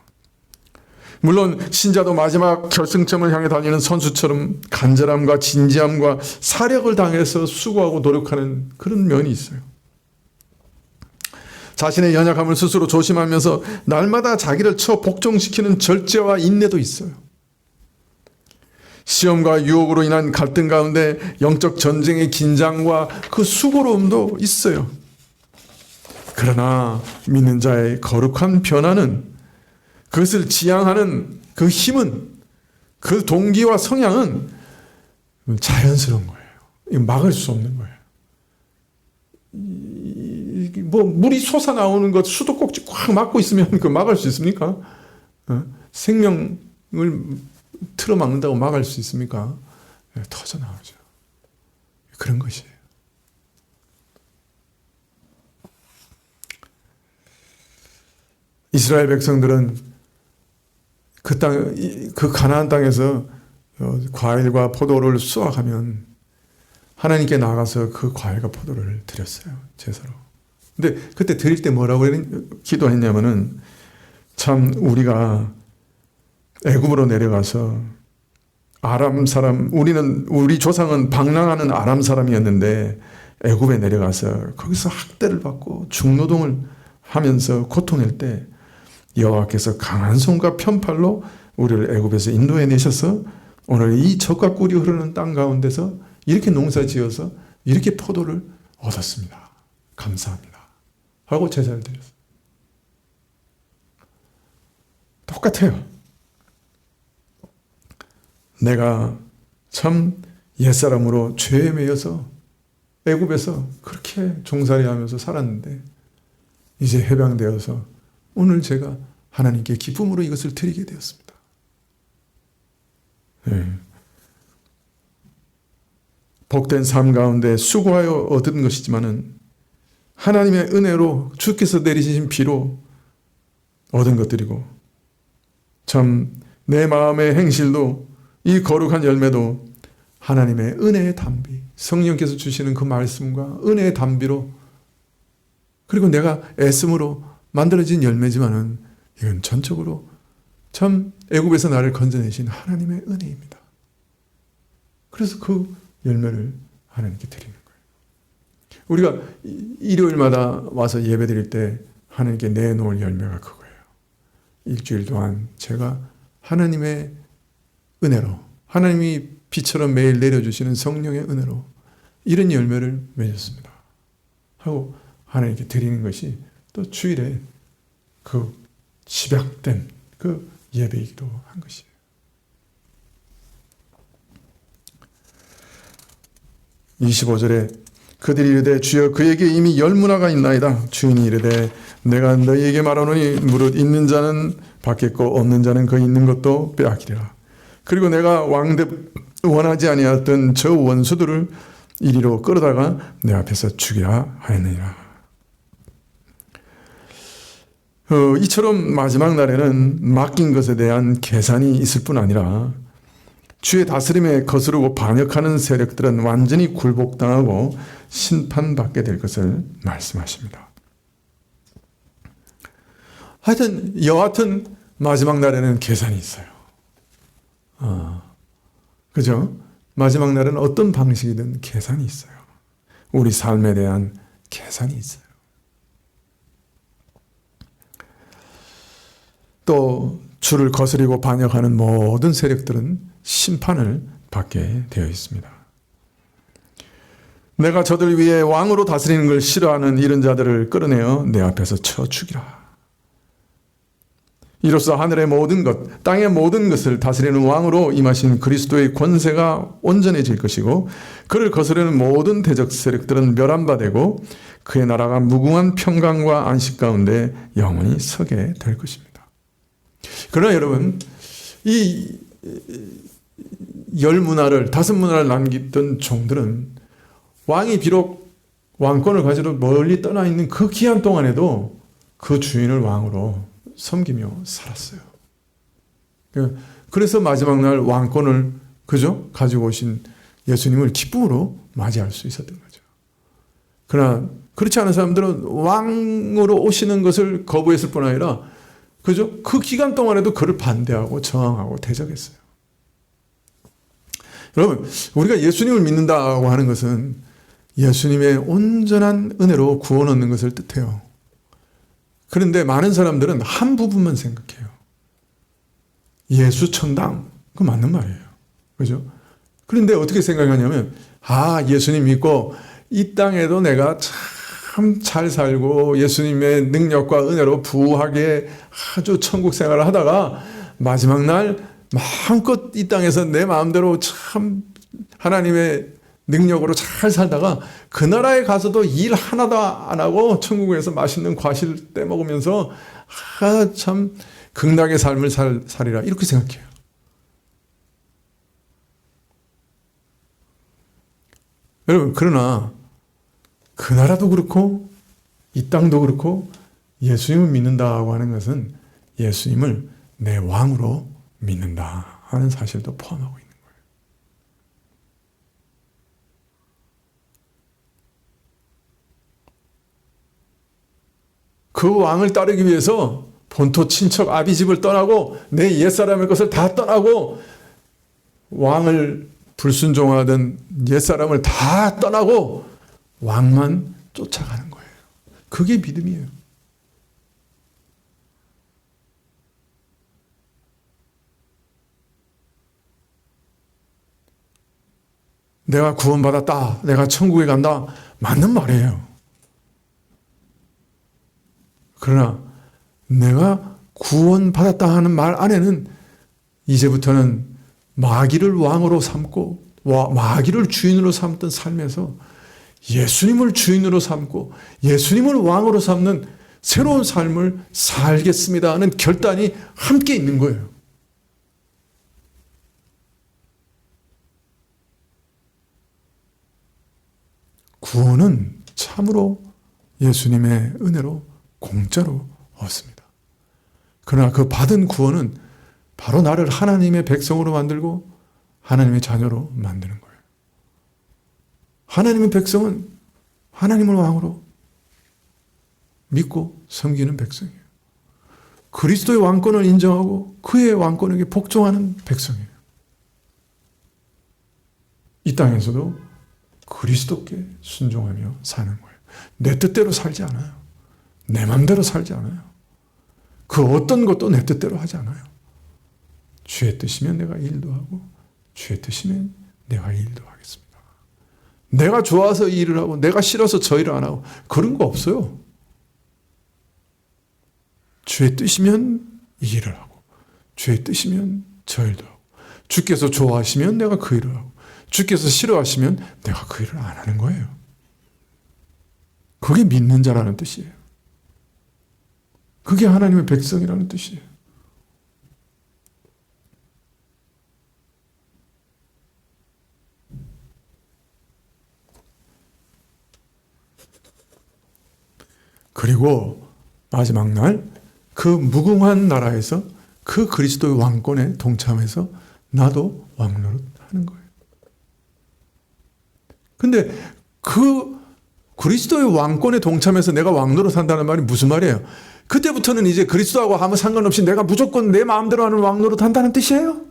S1: 물론 신자도 마지막 결승점을 향해 달리는 선수처럼 간절함과 진지함과 사력을 당해서 수고하고 노력하는 그런 면이 있어요. 자신의 연약함을 스스로 조심하면서 날마다 자기를 복종시키는 절제와 인내도 있어요. 시험과 유혹으로 인한 갈등 가운데 영적 전쟁의 긴장과 그 수고로움도 있어요. 그러나 믿는 자의 거룩한 변화는, 그것을 지향하는 그 힘은, 그 동기와 성향은 자연스러운 거예요. 막을 수 없는 거예요. 뭐 물이 솟아나오는 것 수도꼭지 꽉 막고 있으면 그 막을 수 있습니까? 생명을 틀어막는다고 막을 수 있습니까? 터져나오죠. 그런 것이에요. 이스라엘 백성들은 그 땅, 그 가나안 땅에서 과일과 포도를 수확하면 하나님께 나가서 그 과일과 포도를 드렸어요. 제사로. 근데 그때 드릴 때 뭐라고 기도했냐면은, 참 우리가 애굽으로 내려가서 아람 사람, 우리 조상은 방랑하는 아람 사람이었는데 애굽에 내려가서 거기서 학대를 받고 중노동을 하면서 고통할 때 여호와께서 강한 손과 편팔로 우리를 애굽에서 인도해 내셔서 오늘 이 젖과 꿀이 흐르는 땅 가운데서 이렇게 농사 지어서 이렇게 포도를 얻었습니다. 감사합니다. 하고 제사를 드렸어요. 똑같아요. 내가 참 옛사람으로 죄에 매여서 애굽에서 그렇게 종살이하면서 살았는데 이제 해방되어서 오늘 제가 하나님께 기쁨으로 이것을 드리게 되었습니다. 네. 복된 삶 가운데 수고하여 얻은 것이지만은 하나님의 은혜로 주께서 내리신 비로 얻은 것들이고, 참 내 마음의 행실도 이 거룩한 열매도 하나님의 은혜의 단비, 성령께서 주시는 그 말씀과 은혜의 단비로, 그리고 내가 애씀으로 만들어진 열매지만은 이건 전적으로 참 애굽에서 나를 건져내신 하나님의 은혜입니다. 그래서 그 열매를 하나님께 드리는 거예요. 우리가 일요일마다 와서 예배 드릴 때 하나님께 내놓을 열매가 그거예요. 일주일 동안 제가 하나님의 은혜로, 하나님이 비처럼 매일 내려주시는 성령의 은혜로 이런 열매를 맺었습니다 하고 하나님께 드리는 것이 또 주일에 그 집약된 그 예배이기도 한 것이에요. (25절에) 그들이 이르되 주여 그에게 이미 열문화가 있나이다. 주인이 이르되 내가 너희에게 말하노니 무릇 있는 자는 받겠고 없는 자는 그 있는 것도 빼앗기리라. 그리고 내가 왕대 원하지 아니하였던 저 원수들을 이리로 끌어다가 내 앞에서 죽이라 하였느니라. 이처럼 마지막 날에는 맡긴 것에 대한 계산이 있을 뿐 아니라 주의 다스림에 거스르고 반역하는 세력들은 완전히 굴복당하고 심판받게 될 것을 말씀하십니다. 하여튼 여하튼 마지막 날에는 계산이 있어요. 그죠? 마지막 날은 어떤 방식이든 계산이 있어요. 우리 삶에 대한 계산이 있어요. 또 주를 거스리고 반역하는 모든 세력들은 심판을 받게 되어 있습니다. 내가 저들 위에 왕으로 다스리는 걸 싫어하는 이런 자들을 끌어내어 내 앞에서 쳐 죽이라. 이로써 하늘의 모든 것, 땅의 모든 것을 다스리는 왕으로 임하신 그리스도의 권세가 온전해질 것이고, 그를 거스르는 모든 대적 세력들은 멸함받고 그의 나라가 무궁한 평강과 안식 가운데 영원히 서게 될 것입니다. 그러나 여러분, 이 열 문화를, 다섯 문화를 남겼던 종들은 왕이 비록 왕권을 가지러 멀리 떠나 있는 그 기한 동안에도 그 주인을 왕으로 섬기며 살았어요. 그래서 마지막 날 왕권을 가지고 오신 예수님을 기쁨으로 맞이할 수 있었던 거죠. 그러나 그렇지 않은 사람들은 왕으로 오시는 것을 거부했을 뿐 아니라 그 기간 동안에도 그를 반대하고 저항하고 대적했어요. 여러분, 우리가 예수님을 믿는다고 하는 것은 예수님의 온전한 은혜로 구원 얻는 것을 뜻해요. 그런데 많은 사람들은 한 부분만 생각해요. 예수 천당, 그거 맞는 말이에요. 그죠? 그런데 어떻게 생각하냐면, 예수님 믿고 이 땅에도 내가 참 잘 살고 예수님의 능력과 은혜로 부하게 아주 천국 생활을 하다가 마지막 날 마음껏 이 땅에서 내 마음대로 참 하나님의 능력으로 잘 살다가 그 나라에 가서도 일 하나도 안 하고 천국에서 맛있는 과실 떼먹으면서 참 극락의 삶을 살리라, 이렇게 생각해요. 여러분, 그러나 그 나라도 그렇고 이 땅도 그렇고 예수님을 믿는다고 하는 것은 예수님을 내 왕으로 믿는다 하는 사실도 포함하고 있는 거예요. 그 왕을 따르기 위해서 본토 친척 아비집을 떠나고 내 옛사람의 것을 다 떠나고 왕을 불순종하던 옛사람을 다 떠나고 왕만 쫓아가는 거예요. 그게 믿음이에요. 내가 구원받았다, 내가 천국에 간다, 맞는 말이에요. 그러나 내가 구원받았다 하는 말 안에는 이제부터는 마귀를 왕으로 삼고 마귀를 주인으로 삼던 삶에서 예수님을 주인으로 삼고 예수님을 왕으로 삼는 새로운 삶을 살겠습니다 하는 결단이 함께 있는 거예요. 구원은 참으로 예수님의 은혜로 공짜로 얻습니다. 그러나 그 받은 구원은 바로 나를 하나님의 백성으로 만들고 하나님의 자녀로 만드는 거예요. 하나님의 백성은 하나님을 왕으로 믿고 섬기는 백성이에요. 그리스도의 왕권을 인정하고 그의 왕권에게 복종하는 백성이에요. 이 땅에서도 그리스도께 순종하며 사는 거예요. 내 뜻대로 살지 않아요. 내 맘대로 살지 않아요. 그 어떤 것도 내 뜻대로 하지 않아요. 주의 뜻이면 내가 일도 하고 주의 뜻이면 내가 일도 하겠습니다. 내가 좋아서 이 일을 하고 내가 싫어서 저 일을 안 하고 그런 거 없어요. 주의 뜻이면 이 일을 하고 주의 뜻이면 저 일도 하고 주께서 좋아하시면 내가 그 일을 하고 주께서 싫어하시면 내가 그 일을 안 하는 거예요. 그게 믿는 자라는 뜻이에요. 그게 하나님의 백성이라는 뜻이에요. 그리고 마지막 날 그 무궁한 나라에서 그 그리스도의 왕권에 동참해서 나도 왕노릇 하는 거예요. 근데 그 그리스도의 왕권에 동참해서 내가 왕노릇 한다는 말이 무슨 말이에요? 그때부터는 이제 그리스도하고 아무 상관없이 내가 무조건 내 마음대로 하는 왕노릇 한다는 뜻이에요?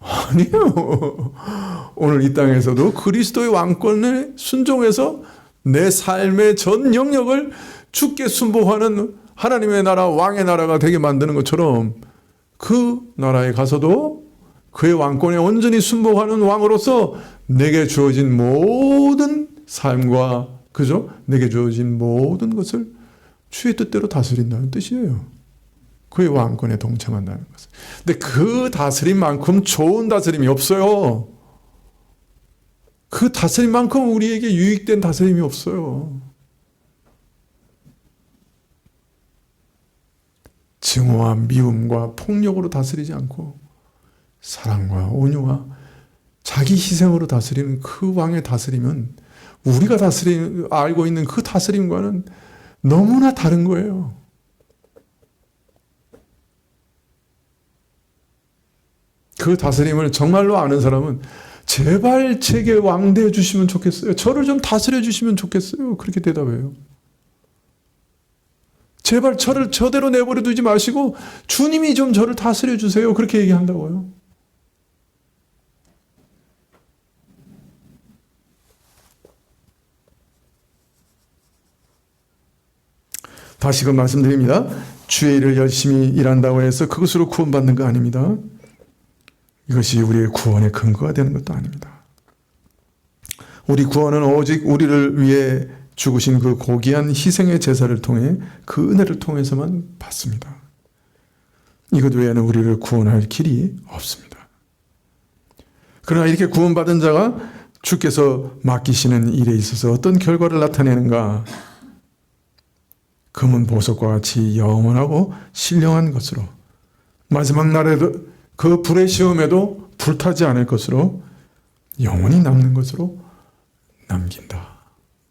S1: 아니에요. 오늘 이 땅에서도 그리스도의 왕권에 순종해서 내 삶의 전 영역을 주께 순복하는 하나님의 나라, 왕의 나라가 되게 만드는 것처럼 그 나라에 가서도 그의 왕권에 온전히 순복하는 왕으로서 내게 주어진 모든 삶과 그죠? 내게 주어진 모든 것을 주의 뜻대로 다스린다는 뜻이에요. 그의 왕권에 동참한다는 것은. 근데 그 다스림만큼 좋은 다스림이 없어요. 그 다스림만큼 우리에게 유익된 다스림이 없어요. 증오와 미움과 폭력으로 다스리지 않고 사랑과 온유와 자기 희생으로 다스리는 그 왕의 다스림은 우리가 알고 있는 그 다스림과는 너무나 다른 거예요. 그 다스림을 정말로 아는 사람은 제발 제게 왕되어 주시면 좋겠어요. 저를 좀 다스려 주시면 좋겠어요. 그렇게 대답해요. 제발 저를 저대로 내버려 두지 마시고 주님이 좀 저를 다스려 주세요. 그렇게 얘기한다고요. 다시금 말씀드립니다. 주의 일을 열심히 일한다고 해서 그것으로 구원받는 거 아닙니다. 이것이 우리의 구원의 근거가 되는 것도 아닙니다. 우리 구원은 오직 우리를 위해 죽으신 그 고귀한 희생의 제사를 통해 그 은혜를 통해서만 받습니다. 이것 외에는 우리를 구원할 길이 없습니다. 그러나 이렇게 구원받은 자가 주께서 맡기시는 일에 있어서 어떤 결과를 나타내는가? 금은 보석과 같이 영원하고 신령한 것으로 마지막 날에도 그 불의 시험에도 불타지 않을 것으로 영원히 남는 것으로 남긴다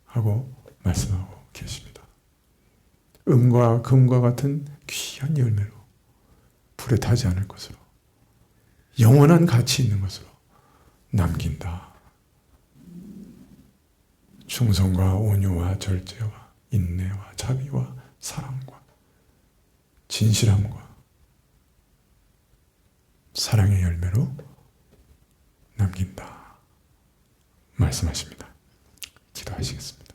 S1: 하고 말씀하고 계십니다. 은과 금과 같은 귀한 열매로 불에 타지 않을 것으로 영원한 가치 있는 것으로 남긴다. 충성과 온유와 절제와 인내와 자비와 사랑과 진실함과 사랑의 열매로 남긴다 말씀하십니다. 기도하시겠습니다.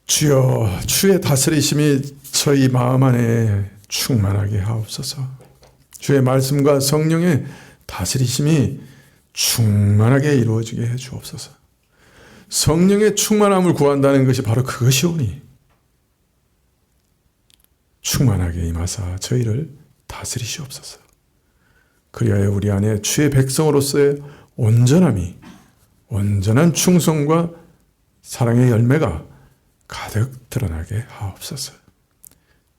S1: 주여, 주의 다스리심이 저희 마음 안에 충만하게 하옵소서. 주의 말씀과 성령의 다스리심이 충만하게 이루어지게 해 주옵소서. 성령의 충만함을 구한다는 것이 바로 그것이오니 충만하게 임하사 저희를 다스리시옵소서. 그리하여 우리 안에 주의 백성으로서의 온전함이, 온전한 충성과 사랑의 열매가 가득 드러나게 하옵소서.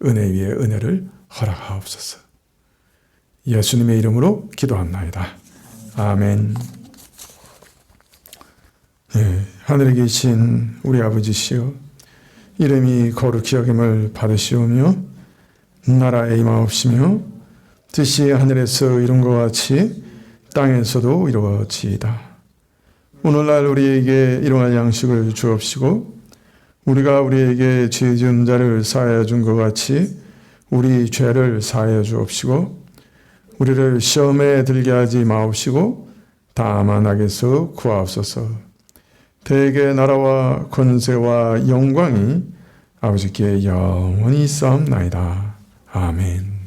S1: 은혜 위에 은혜를 허락하옵소서. 예수님의 이름으로 기도합나이다. 아멘. 네, 하늘에 계신 우리 아버지시여, 이름이 거룩히 여김을 받으시오며 나라에 임하옵시며 뜻이 하늘에서 이룬 것 같이 땅에서도 이루어지이다. 오늘날 우리에게 일용할 양식을 주옵시고 우리가 우리에게 죄 지은 자를 사하여 준 것 같이 우리 죄를 사하여 주옵시고 우리를 시험에 들게 하지 마옵시고 다만 악에서 구하옵소서. 대개 나라와 권세와 영광이 아버지께 영원히 있사옵나이다. 아멘.